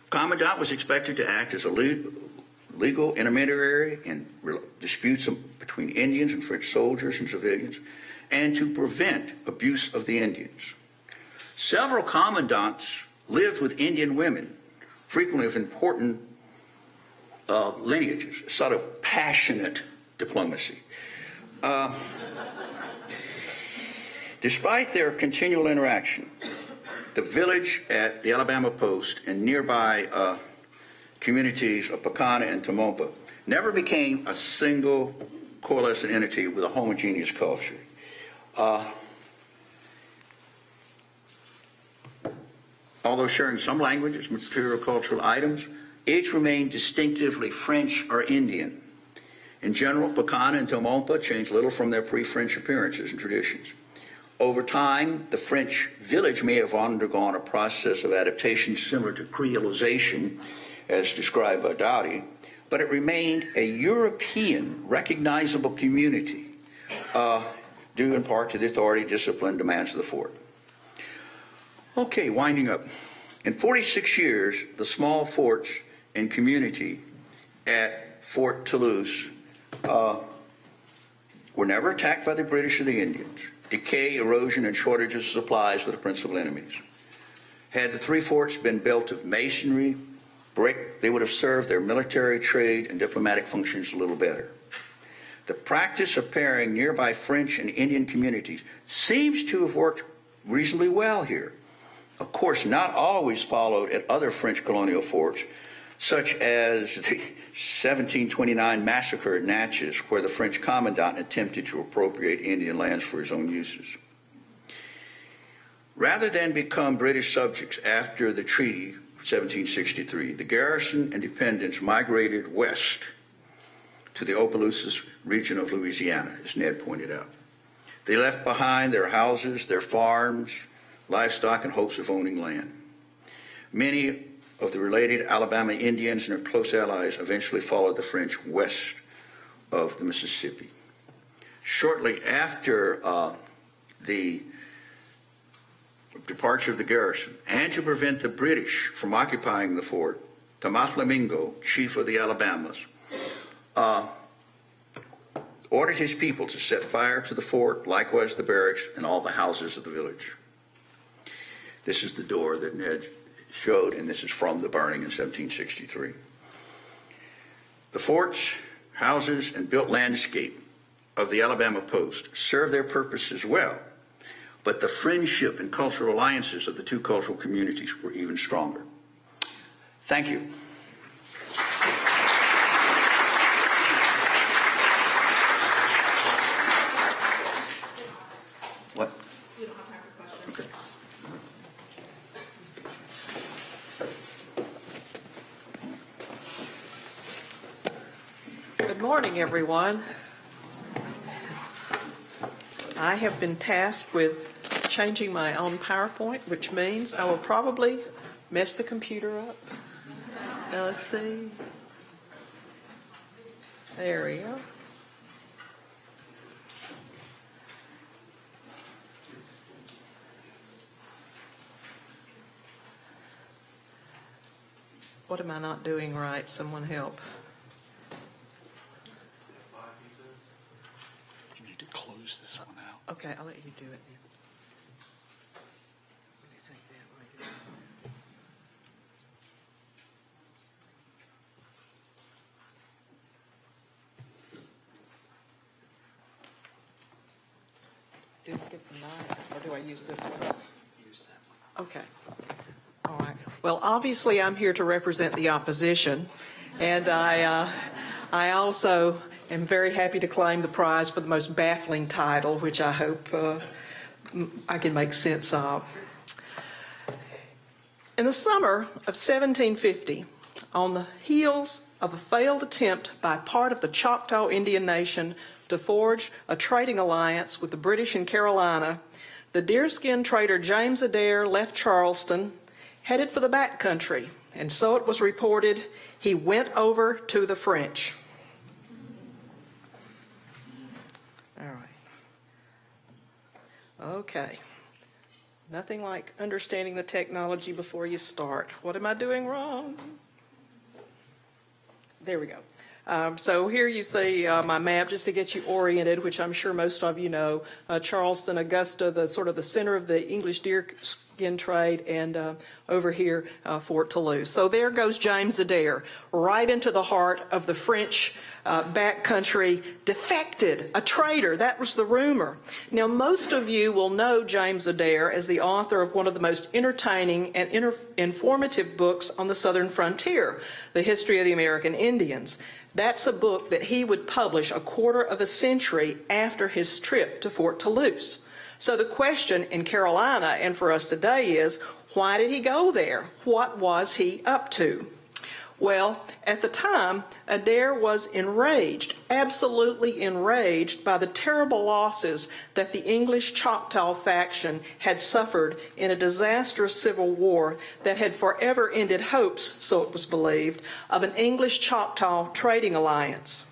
commandant was expected to act as a legal intermediary in disputes between Indians and French soldiers and civilians, and to prevent abuse of the Indians. Several commandants lived with Indian women, frequently of important lineages, a sort of passionate diplomacy. Despite their continual interaction, the village at the Alabama post and nearby communities of Picana and Tamaulipas never became a single coalescent entity with a homogeneous culture. Although sharing some languages, material, cultural items, each remained distinctively French or Indian. In general, Picana and Tamaulipas changed little from their pre-French appearances and traditions. Over time, the French village may have undergone a process of adaptation similar to creolization, as described by Doughty, but it remained a European recognizable community, due in part to the authority, discipline, demands of the fort. Okay, winding up. In 46 years, the small forts and community at Fort Toulouse were never attacked by the British or the Indians. Decay, erosion, and shortages of supplies were the principal enemies. Had the three forts been built of masonry, brick, they would have served their military, trade, and diplomatic functions a little better. The practice of pairing nearby French and Indian communities seems to have worked reasonably well here. Of course, not always followed at other French colonial forts, such as the 1729 massacre at Natchez, where the French commandant attempted to appropriate Indian lands for his own uses. Rather than become British subjects after the treaty of 1763, the garrison and dependents migrated west to the Opelousas region of Louisiana, as Ned pointed out. They left behind their houses, their farms, livestock, in hopes of owning land. Many of the related Alabama Indians and their close allies eventually followed the French west of the Mississippi. Shortly after the departure of the garrison, and to prevent the British from occupying the fort, Tomatlamingo, chief of the Alabamas, ordered his people to set fire to the fort, likewise the barracks and all the houses of the village. This is the door that Ned showed, and this is from the burning in 1763. The forts, houses, and built landscape of the Alabama post serve their purposes well, but the friendship and cultural alliances of the two cultural communities were even stronger. Thank you. What? We don't have time for questions. Okay. Good morning, everyone. I have been tasked with changing my own PowerPoint, which means I will probably mess the computer up. Now, let's see. There we go. What am I not doing right? Someone help. You need to close this one out. Okay, I'll let you do it then. Let me take that while you do it. Do I get the knife, or do I use this one? Use that one. Okay. All right. Well, obviously, I'm here to represent the opposition, and I also am very happy to claim the prize for the most baffling title, which I hope I can make sense of. In the summer of 1750, on the heels of a failed attempt by part of the Choctaw Indian Nation to forge a trading alliance with the British in Carolina, the deerskin trader James Adair left Charleston, headed for the back country, and so it was reported he went over to the French. All right. Okay. Nothing like understanding the technology before you start. What am I doing wrong? There we go. So here you see my map, just to get you oriented, which I'm sure most of you know. Charleston, Augusta, the sort of the center of the English deerskin trade, and over here, Fort Toulouse. So there goes James Adair, right into the heart of the French backcountry, defected, a traitor. That was the rumor. Now, most of you will know James Adair as the author of one of the most entertaining and informative books on the southern frontier, The History of the American Indians. That's a book that he would publish a quarter of a century after his trip to Fort Toulouse. So the question in Carolina and for us today is, why did he go there? What was he up to? Well, at the time, Adair was enraged, absolutely enraged by the terrible losses that the English Choctaw faction had suffered in a disastrous civil war that had forever ended hopes, so it was believed, of an English Choctaw trading alliance.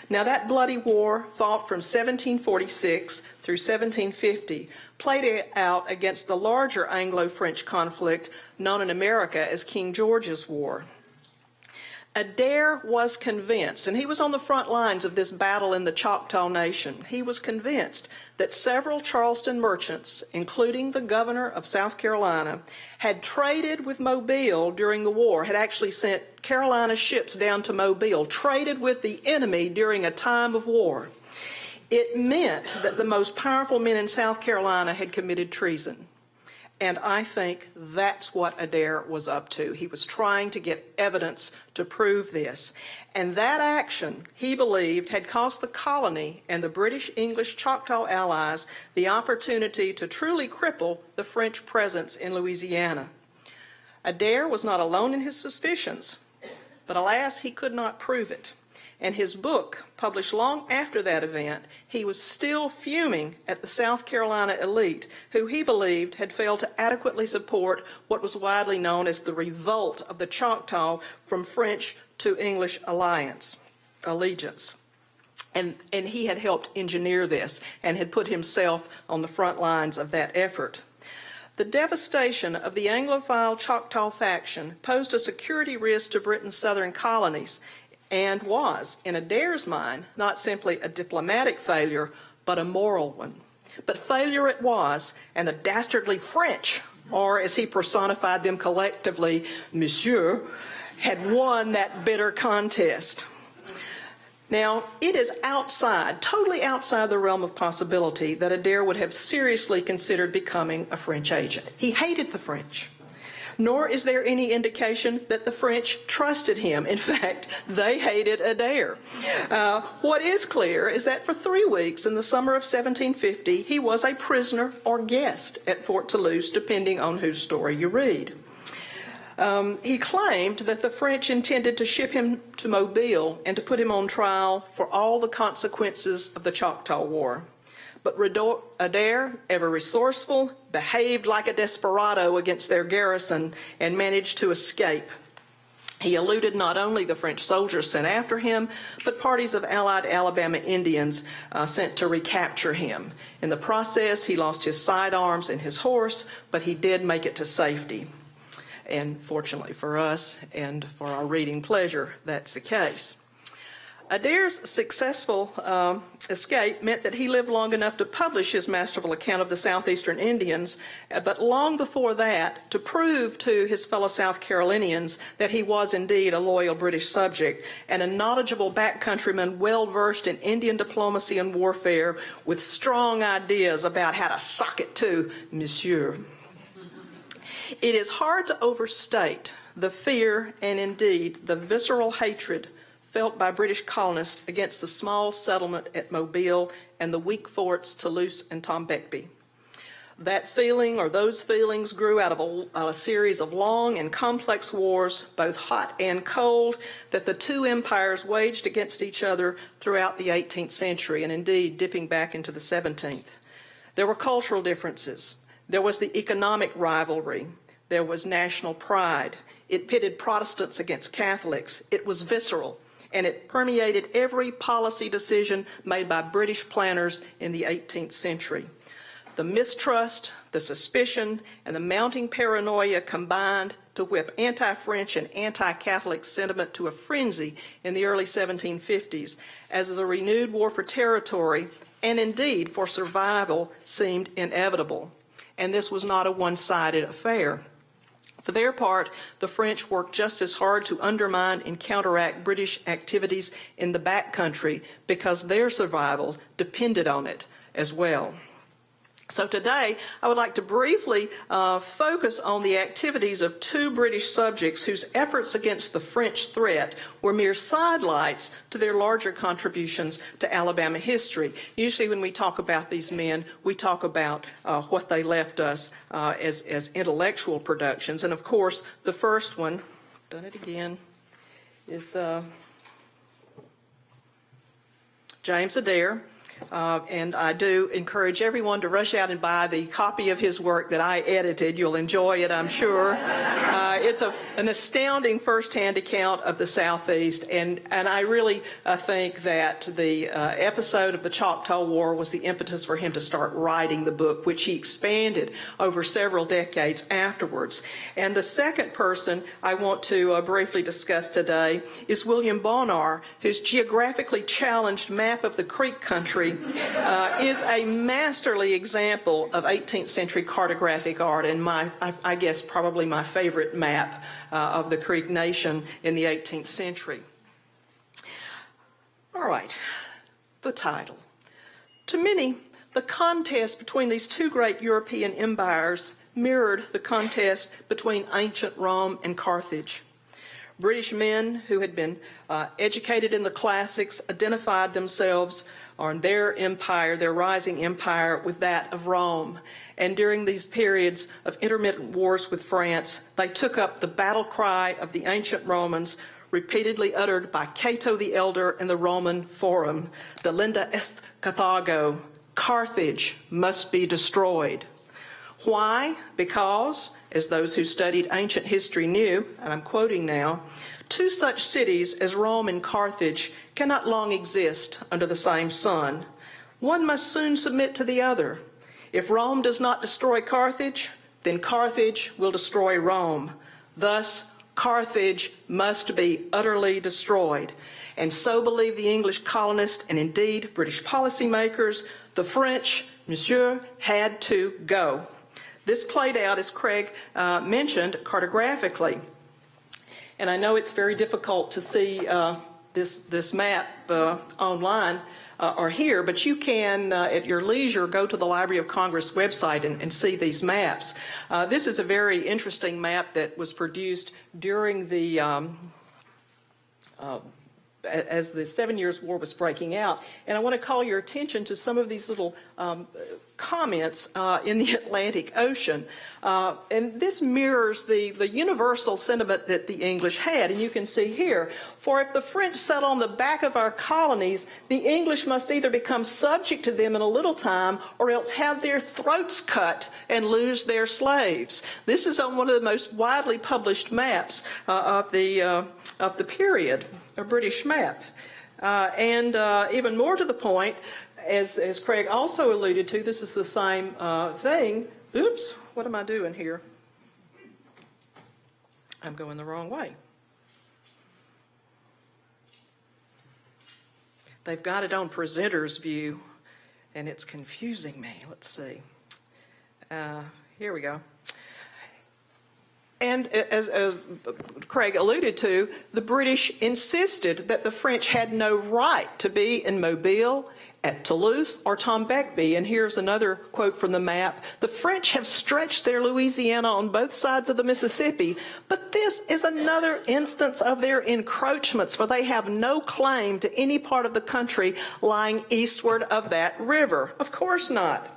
Now, that bloody war, fought from 1746 through 1750, played out against the larger Anglo-French conflict known in America as King George's War. Adair was convinced, and he was on the front lines of this battle in the Choctaw Nation, he was convinced that several Charleston merchants, including the governor of South Carolina, had traded with Mobile during the war, had actually sent Carolina ships down to Mobile, traded with the enemy during a time of war. It meant that the most powerful men in South Carolina had committed treason. And I think that's what Adair was up to. He was trying to get evidence to prove this. And that action, he believed, had cost the colony and the British, English, Choctaw allies the opportunity to truly cripple the French presence in Louisiana. Adair was not alone in his suspicions, but alas, he could not prove it. And his book, published long after that event, he was still fuming at the South Carolina elite, who he believed had failed to adequately support what was widely known as the revolt of the Choctaw from French to English allegiance. And he had helped engineer this and had put himself on the front lines of that effort. The devastation of the Anglophile Choctaw faction posed a security risk to Britain's southern colonies, and was, in Adair's mind, not simply a diplomatic failure, but a moral one. But failure it was, and the dastardly French, or as he personified them collectively, Monsieur, had won that bitter contest. Now, it is outside, totally outside the realm of possibility that Adair would have seriously considered becoming a French agent. He hated the French. Nor is there any indication that the French trusted him. In fact, they hated Adair. What is clear is that for 3 weeks in the summer of 1750, he was a prisoner or guest at Fort Toulouse, depending on whose story you read. He claimed that the French intended to ship him to Mobile and to put him on trial for all the consequences of the Choctaw War. But Adair, ever resourceful, behaved like a desperado against their garrison and managed to escape. He eluded not only the French soldiers sent after him, but parties of allied Alabama Indians sent to recapture him. In the process, he lost his sidearms and his horse, but he did make it to safety. And fortunately for us and for our reading pleasure, that's the case. Adair's successful escape meant that he lived long enough to publish his masterful account of the southeastern Indians, but long before that, to prove to his fellow South Carolinians that he was indeed a loyal British subject and a knowledgeable backcountryman well versed in Indian diplomacy and warfare with strong ideas about how to sock it to Monsieur. It is hard to overstate the fear and indeed the visceral hatred felt by British colonists against the small settlement at Mobile and the weak forts Toulouse and Tombeckbee. That feeling, or those feelings, grew out of a series of long and complex wars, both hot and cold, that the two empires waged against each other throughout the 18th century, and indeed dipping back into the 17th. There were cultural differences. There was the economic rivalry. There was national pride. It pitted Protestants against Catholics. It was visceral, and it permeated every policy decision made by British planners in the 18th century. The mistrust, the suspicion, and the mounting paranoia combined to whip anti-French and anti-Catholic sentiment to a frenzy in the early 1750s as the renewed war for territory and indeed for survival seemed inevitable. And this was not a one-sided affair. For their part, the French worked just as hard to undermine and counteract British activities in the backcountry because their survival depended on it as well. So today, I would like to briefly focus on the activities of two British subjects whose efforts against the French threat were mere sidelights to their larger contributions to Alabama history. Usually when we talk about these men, we talk about what they left us as intellectual productions. And of course, the first one, done it again, is James Adair. And I do encourage everyone to rush out and buy the copy of his work that I edited. You'll enjoy it, I'm sure. It's an astounding first-hand account of the Southeast, and I really think that the episode of the Choctaw War was the impetus for him to start writing the book, which he expanded over several decades afterwards. And the second person I want to briefly discuss today is William Bonar, whose geographically challenged map of the Creek country is a masterly example of 18th century cartographic art, and I guess probably my favorite map of the Creek Nation in the 18th century. All right, the title. To many, the contest between these two great European empires mirrored the contest between ancient Rome and Carthage. British men who had been educated in the classics identified themselves or their empire, their rising empire, with that of Rome. And during these periods of intermittent wars with France, they took up the battle cry of the ancient Romans, repeatedly uttered by Cato the Elder in the Roman Forum, "Delenda est Carthago," Carthage must be destroyed. Why? Because, as those who studied ancient history knew, and I'm quoting now, two such cities as Rome and Carthage cannot long exist under the same sun. One must soon submit to the other. If Rome does not destroy Carthage, then Carthage will destroy Rome. Thus, Carthage must be utterly destroyed. And so believed the English colonists and indeed British policymakers. The French, Monsieur, had to go. This played out, as Craig mentioned, cartographically. And I know it's very difficult to see this map online or here, but you can, at your leisure, go to the Library of Congress website and see these maps. This is a very interesting map that was produced during the as the 7 Years' War was breaking out. And I want to call your attention to some of these little comments in the Atlantic Ocean. And this mirrors the universal sentiment that the English had. And you can see here, for if the French settle on the back of our colonies, the English must either become subject to them in a little time or else have their throats cut and lose their slaves. This is on one of the most widely published maps of the period, a British map. And even more to the point, as Craig also alluded to, this is the same thing. Oops, what am I doing here? I'm going the wrong way. They've got it on presenter's view, and it's confusing me. Let's see. Here we go. And as Craig alluded to, the British insisted that the French had no right to be in Mobile, at Toulouse, or Tombecby. And here's another quote from the map. The French have stretched their Louisiana on both sides of the Mississippi, but this is another instance of their encroachments, for they have no claim to any part of the country lying eastward of that river. Of course not.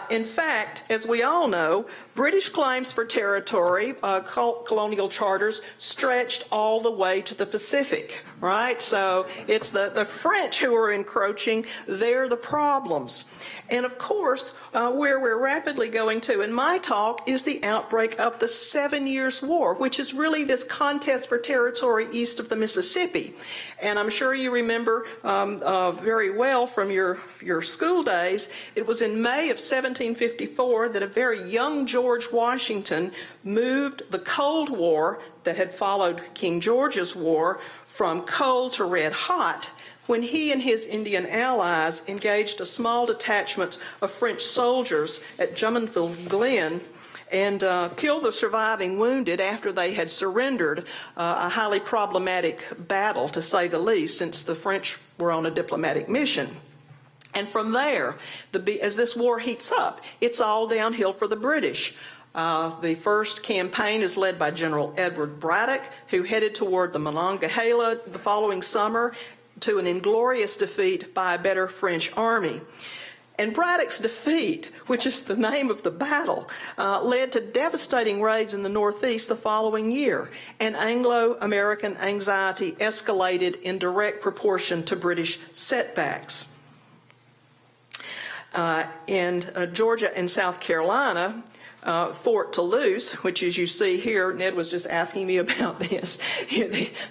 In fact, as we all know, British claims for territory, colonial charters, stretched all the way to the Pacific, right? So it's the French who are encroaching. They're the problems. And of course, where we're rapidly going to in my talk is the outbreak of the 7 Years' War, which is really this contest for territory east of the Mississippi. And I'm sure you remember very well from your school days, it was in May of 1754 that a very young George Washington moved the Cold War that had followed King George's War from cold to red hot, when he and his Indian allies engaged a small detachment of French soldiers at Jumonfield's Glen and killed the surviving wounded after they had surrendered, a highly problematic battle, to say the least, since the French were on a diplomatic mission. And from there, as this war heats up, it's all downhill for the British. The first campaign is led by General Edward Braddock, who headed toward the Monongahela the following summer to an inglorious defeat by a better French army. And Braddock's defeat, which is the name of the battle, led to devastating raids in the Northeast the following year, and Anglo-American anxiety escalated in direct proportion to British setbacks. In Georgia and South Carolina, Fort Toulouse, which as you see here, Ned was just asking me about this.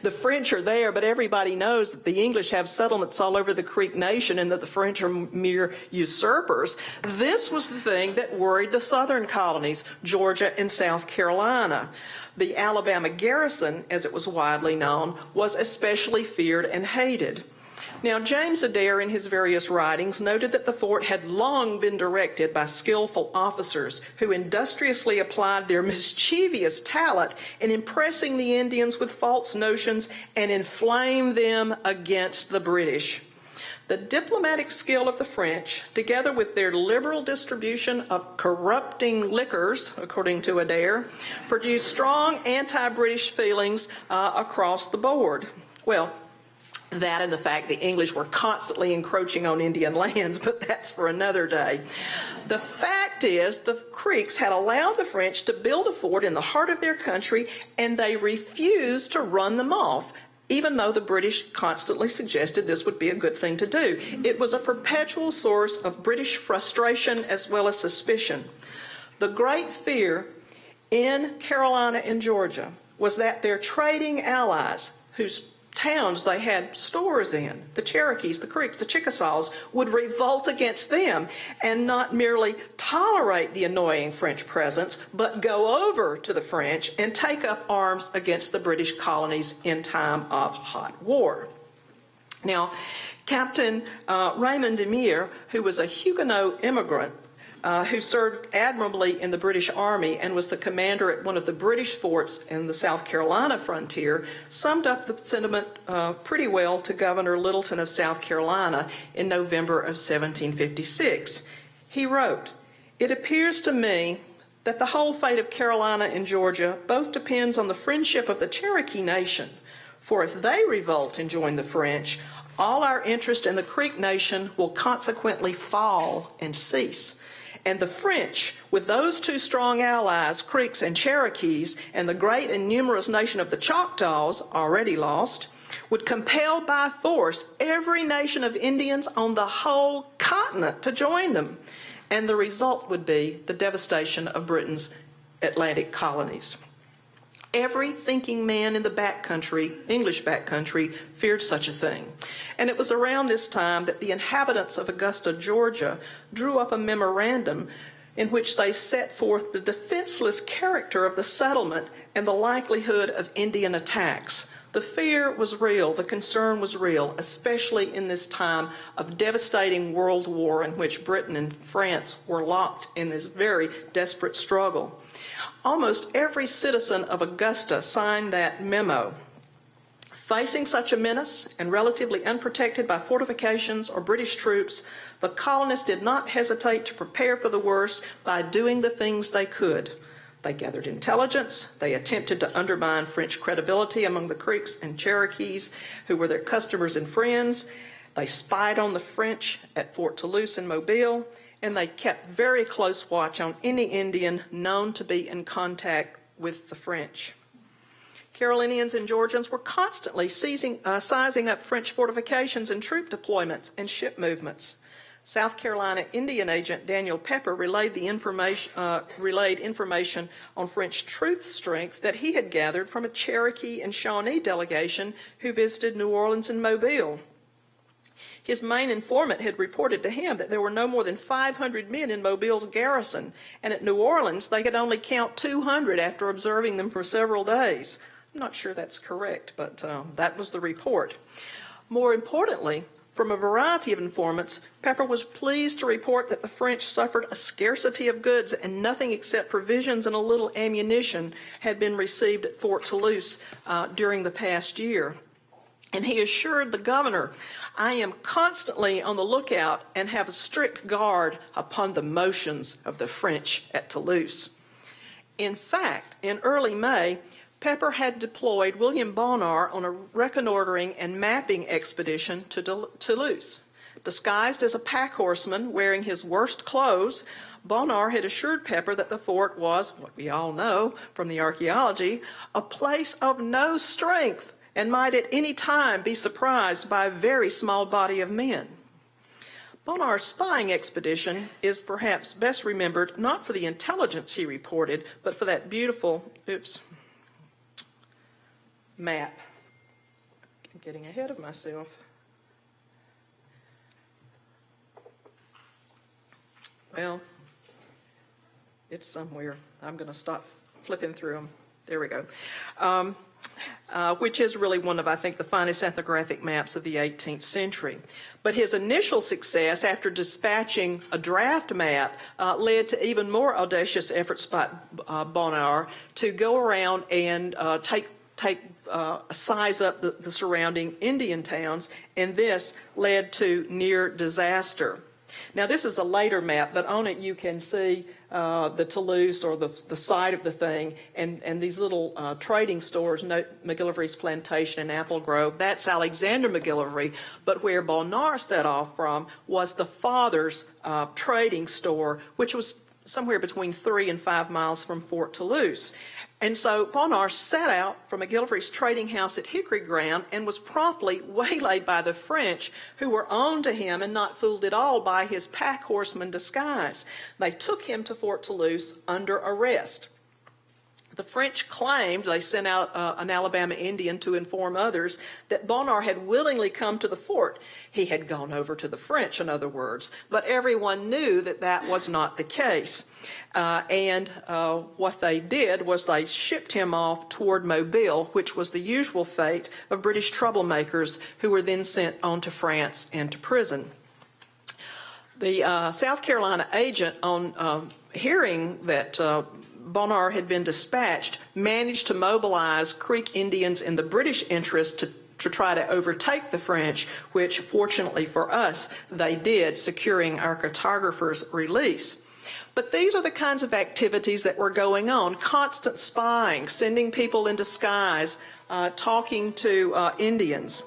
The French are there, but everybody knows that the English have settlements all over the Creek Nation and that the French are mere usurpers. This was the thing that worried the southern colonies, Georgia and South Carolina. The Alabama garrison, as it was widely known, was especially feared and hated. Now, James Adair, in his various writings, noted that the fort had long been directed by skillful officers who industriously applied their mischievous talent in impressing the Indians with false notions and inflamed them against the British. The diplomatic skill of the French, together with their liberal distribution of corrupting liquors, according to Adair, produced strong anti-British feelings across the board. Well, that and the fact the English were constantly encroaching on Indian lands, but that's for another day. The fact is the Creeks had allowed the French to build a fort in the heart of their country, and they refused to run them off, even though the British constantly suggested this would be a good thing to do. It was a perpetual source of British frustration as well as suspicion. The great fear in Carolina and Georgia was that their trading allies, whose towns they had stores in, the Cherokees, the Creeks, the Chickasaws, would revolt against them and not merely tolerate the annoying French presence, but go over to the French and take up arms against the British colonies in time of hot war. Now, Captain Raymond de Mere, who was a Huguenot immigrant, who served admirably in the British Army and was the commander at one of the British forts in the South Carolina frontier, summed up the sentiment pretty well to Governor Littleton of South Carolina in November of 1756. He wrote, "It appears to me that the whole fate of Carolina and Georgia both depends on the friendship of the Cherokee nation, for if they revolt and join the French, all our interest in the Creek nation will consequently fall and cease. And the French, with those two strong allies, Creeks and Cherokees, and the great and numerous nation of the Choctaws, already lost, would compel by force every nation of Indians on the whole continent to join them. And the result would be the devastation of Britain's Atlantic colonies." Every thinking man in the backcountry, English backcountry, feared such a thing. And it was around this time that the inhabitants of Augusta, Georgia, drew up a memorandum in which they set forth the defenseless character of the settlement and the likelihood of Indian attacks. The fear was real, the concern was real, especially in this time of devastating world war in which Britain and France were locked in this very desperate struggle. Almost every citizen of Augusta signed that memo. Facing such a menace and relatively unprotected by fortifications or British troops, the colonists did not hesitate to prepare for the worst by doing the things they could. They gathered intelligence, they attempted to undermine French credibility among the Creeks and Cherokees, who were their customers and friends. They spied on the French at Fort Toulouse and Mobile, and they kept very close watch on any Indian known to be in contact with the French. Carolinians and Georgians were constantly sizing up French fortifications and troop deployments and ship movements. South Carolina Indian agent Daniel Pepper relayed information on French troop strength that he had gathered from a Cherokee and Shawnee delegation who visited New Orleans and Mobile. His main informant had reported to him that there were no more than 500 men in Mobile's garrison, and at New Orleans they could only count 200 after observing them for several days. I'm not sure that's correct, but that was the report. More importantly, from a variety of informants, Pepper was pleased to report that the French suffered a scarcity of goods and nothing except provisions and a little ammunition had been received at Fort Toulouse during the past year. And he assured the governor, "I am constantly on the lookout and have a strict guard upon the motions of the French at Toulouse." In fact, in early May, Pepper had deployed William Bonar on a reconnoitering and mapping expedition to Toulouse. Disguised as a pack horseman wearing his worst clothes, Bonar had assured Pepper that the fort was, what we all know from the archaeology, a place of no strength and might at any time be surprised by a very small body of men. Bonar's spying expedition is perhaps best remembered not for the intelligence he reported, but for that beautiful, map. I'm getting ahead of myself. Well, it's somewhere. I'm going to stop flipping through them. There we go. Which is really one of, I think, the finest ethnographic maps of the 18th century. But his initial success after dispatching a draft map led to even more audacious efforts by Bonar to go around and size up the surrounding Indian towns, and this led to near disaster. Now, this is a later map, but on it you can see the Toulouse, or the site of the thing, and these little trading stores, McGillivray's Plantation and Apple Grove. That's Alexander McGillivray, but where Bonar set off from was the father's trading store, which was somewhere between 3 and 5 miles from Fort Toulouse. And so Bonar set out from McGillivray's trading house at Hickory Ground and was promptly waylaid by the French, who were on to him and not fooled at all by his pack horseman disguise. They took him to Fort Toulouse under arrest. The French claimed, they sent out an Alabama Indian to inform others, that Bonnard had willingly come to the fort. He had gone over to the French, in other words. But everyone knew that that was not the case. What they did was they shipped him off toward Mobile, which was the usual fate of British troublemakers who were then sent on to France and to prison. The South Carolina agent, on hearing that Bonnard had been dispatched, managed to mobilize Creek Indians in the British interest to try to overtake the French, which fortunately for us, they did, securing our cartographer's release. But these are the kinds of activities that were going on: constant spying, sending people in disguise, talking to Indians.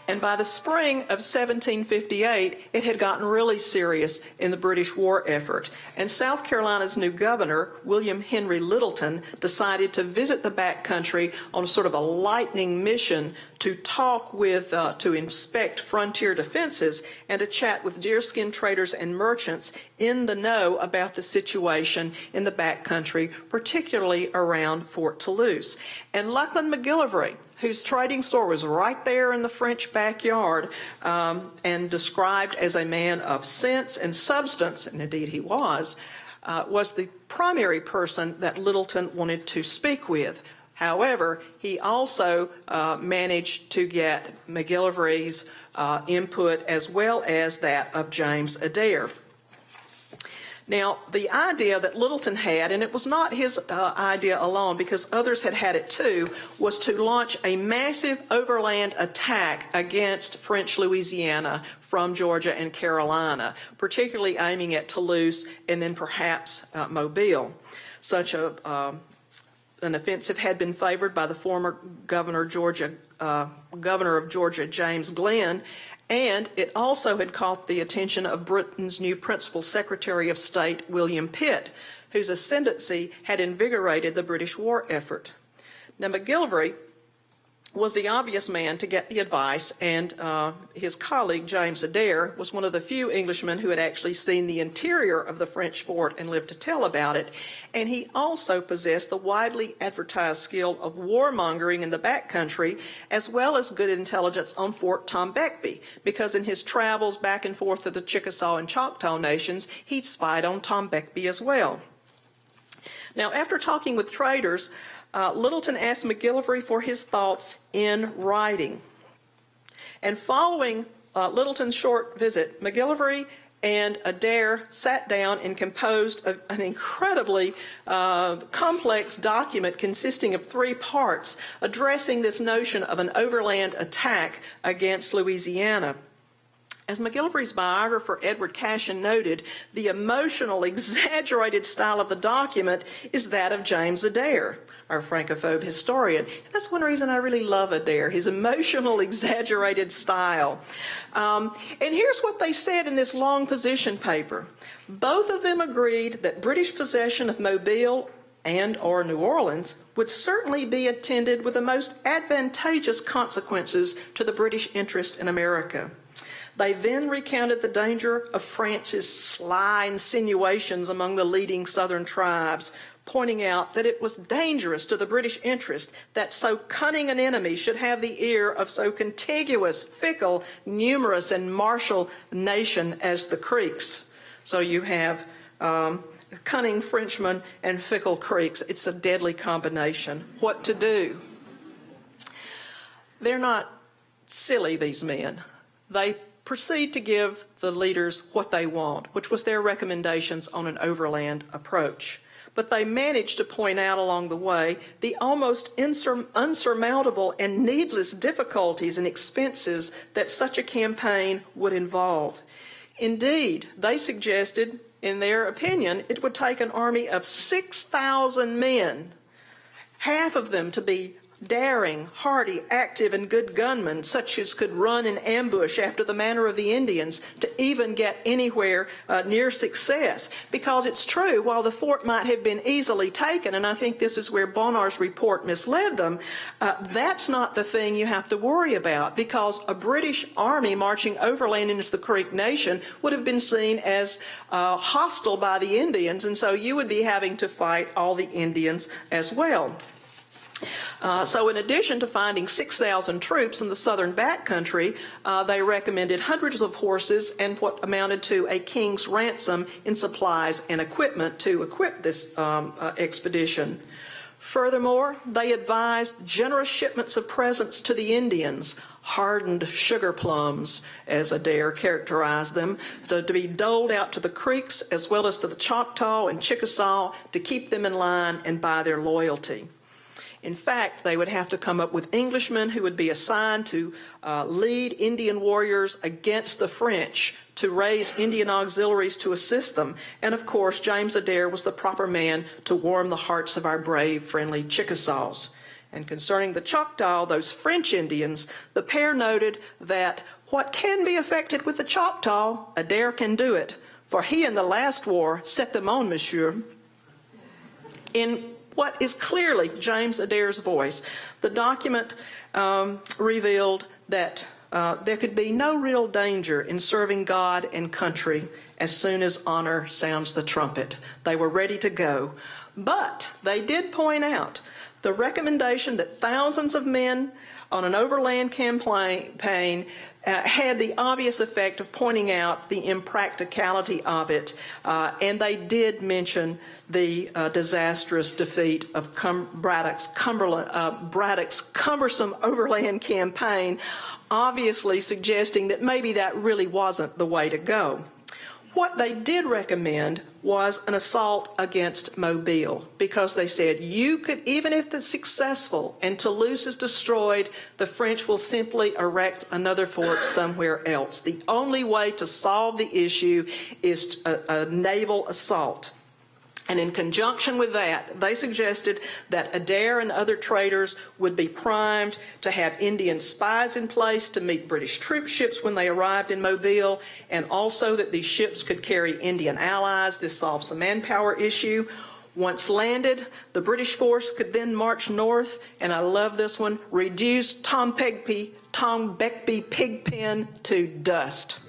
And by the spring of 1758, it had gotten really serious in the British war effort. And South Carolina's new governor, William Henry Littleton, decided to visit the backcountry on sort of a lightning mission to talk with, to inspect frontier defenses and to chat with deerskin traders and merchants in the know about the situation in the backcountry, particularly around Fort Toulouse. And Lachlan McGillivray, whose trading store was right there in the French backyard, and described as a man of sense and substance, and indeed he was the primary person that Littleton wanted to speak with. However, he also managed to get McGillivray's input as well as that of James Adair. Now, the idea that Littleton had, and it was not his idea alone because others had had it too, was to launch a massive overland attack against French Louisiana from Georgia and Carolina, particularly aiming at Toulouse and then perhaps Mobile. Such an offensive had been favored by the former governor of Georgia, James Glenn, and it also had caught the attention of Britain's new principal Secretary of State, William Pitt, whose ascendancy had invigorated the British war effort. Now, McGillivray was the obvious man to get the advice, and his colleague, James Adair, was one of the few Englishmen who had actually seen the interior of the French fort and lived to tell about it. And he also possessed the widely advertised skill of warmongering in the backcountry, as well as good intelligence on Fort Tombeckbee, because in his travels back and forth to the Chickasaw and Choctaw nations, he'd spied on Tombeckbee as well. Now, after talking with traders, Littleton asked McGillivray for his thoughts in writing. And following Littleton's short visit, McGillivray and Adair sat down and composed an incredibly complex document consisting of 3 parts addressing this notion of an overland attack against Louisiana. As McGillivray's biographer, Edward Cashin, noted, the emotional, exaggerated style of the document is that of James Adair, our Francophobe historian. And that's one reason I really love Adair, his emotional, exaggerated style. And here's what they said in this long position paper. Both of them agreed that British possession of Mobile and or New Orleans would certainly be attended with the most advantageous consequences to the British interest in America. They then recounted the danger of France's sly insinuations among the leading southern tribes, pointing out that it was dangerous to the British interest that so cunning an enemy should have the ear of so contiguous, fickle, numerous, and martial nation as the Creeks. So you have cunning Frenchmen and fickle Creeks. It's a deadly combination. What to do? They're not silly, these men. They proceed to give the leaders what they want, which was their recommendations on an overland approach. But they managed to point out along the way the almost unsurmountable and needless difficulties and expenses that such a campaign would involve. Indeed, they suggested, in their opinion, it would take an army of 6,000 men, half of them to be daring, hardy, active, and good gunmen, such as could run in ambush after the manner of the Indians, to even get anywhere near success. Because it's true, while the fort might have been easily taken, and I think this is where Bonnar's report misled them, that's not the thing you have to worry about, because a British army marching overland into the Creek Nation would have been seen as hostile by the Indians, and so you would be having to fight all the Indians as well. So in addition to finding 6,000 troops in the southern backcountry, they recommended hundreds of horses and what amounted to a king's ransom in supplies and equipment to equip this expedition. Furthermore, they advised generous shipments of presents to the Indians, hardened sugar plums, as Adair characterized them, to be doled out to the Creeks as well as to the Choctaw and Chickasaw to keep them in line and buy their loyalty. In fact, they would have to come up with Englishmen who would be assigned to lead Indian warriors against the French, to raise Indian auxiliaries to assist them. And of course, James Adair was the proper man to warm the hearts of our brave, friendly Chickasaws. And concerning the Choctaw, those French Indians, the pair noted that what can be effected with the Choctaw, Adair can do it, for he in the last war set them on, monsieur. In what is clearly James Adair's voice, the document revealed that there could be no real danger in serving God and country as soon as honor sounds the trumpet. They were ready to go. But they did point out the recommendation that thousands of men on an overland campaign had the obvious effect of pointing out the impracticality of it, and they did mention the disastrous defeat of Braddock's cumbersome overland campaign, obviously suggesting that maybe that really wasn't the way to go. What they did recommend was an assault against Mobile, because they said, you could, even if it's successful and Toulouse is destroyed, the French will simply erect another fort somewhere else. The only way to solve the issue is a naval assault. And in conjunction with that, they suggested that Adair and other traders would be primed to have Indian spies in place to meet British troop ships when they arrived in Mobile, and also that these ships could carry Indian allies. This solves the manpower issue. Once landed, the British force could then march north, and I love this one, reduce Tom Begbie Pigpen to dust.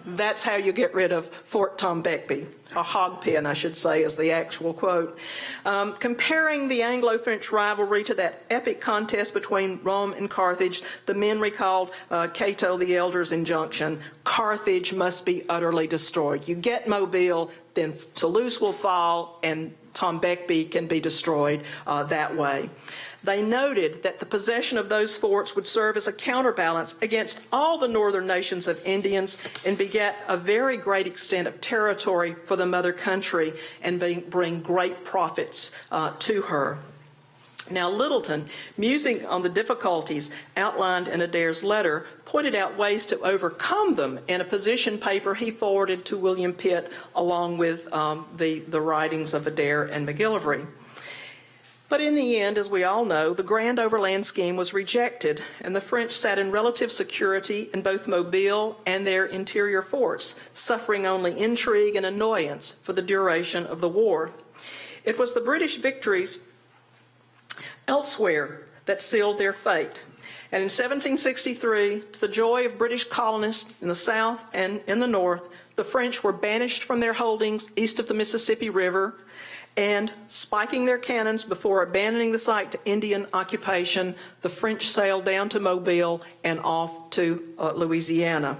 That's how you get rid of Fort Tom Begbie. A hog pen, I should say, is the actual quote. Comparing the Anglo-French rivalry to that epic contest between Rome and Carthage, the men recalled Cato the Elder's injunction, Carthage must be utterly destroyed. You get Mobile, then Toulouse will fall, and Tom Begbie can be destroyed that way. They noted that the possession of those forts would serve as a counterbalance against all the northern nations of Indians and beget a very great extent of territory for the mother country and bring great profits to her. Now, Littleton, musing on the difficulties outlined in Adair's letter, pointed out ways to overcome them in a position paper he forwarded to William Pitt along with the writings of Adair and McGillivray. But in the end, as we all know, the grand overland scheme was rejected, and the French sat in relative security in both Mobile and their interior forts, suffering only intrigue and annoyance for the duration of the war. It was the British victories elsewhere that sealed their fate. And in 1763, to the joy of British colonists in the South and in the North, the French were banished from their holdings east of the Mississippi River, and spiking their cannons before abandoning the site to Indian occupation, the French sailed down to Mobile and off to Louisiana.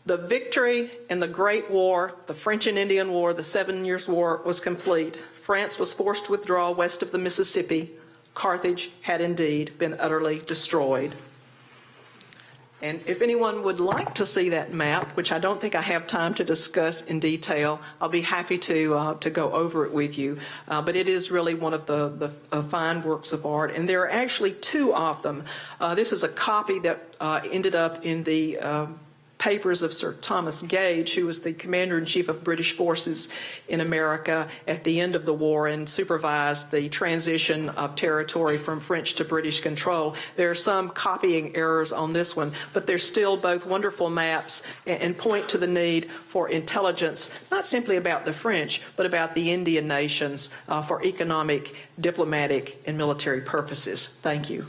The victory in the Great War, the French and Indian War, the 7 Years' War, was complete. France was forced to withdraw west of the Mississippi. Carthage had indeed been utterly destroyed. And if anyone would like to see that map, which I don't think I have time to discuss in detail, I'll be happy to go over it with you. But it is really one of the fine works of art, and there are actually two of them. This is a copy that ended up in the papers of Sir Thomas Gage, who was the Commander-in-Chief of British forces in America at the end of the war and supervised the transition of territory from French to British control. There are some copying errors on this one, but they're still both wonderful maps and point to the need for intelligence, not simply about the French, but about the Indian nations for economic, diplomatic, and military purposes. Thank you.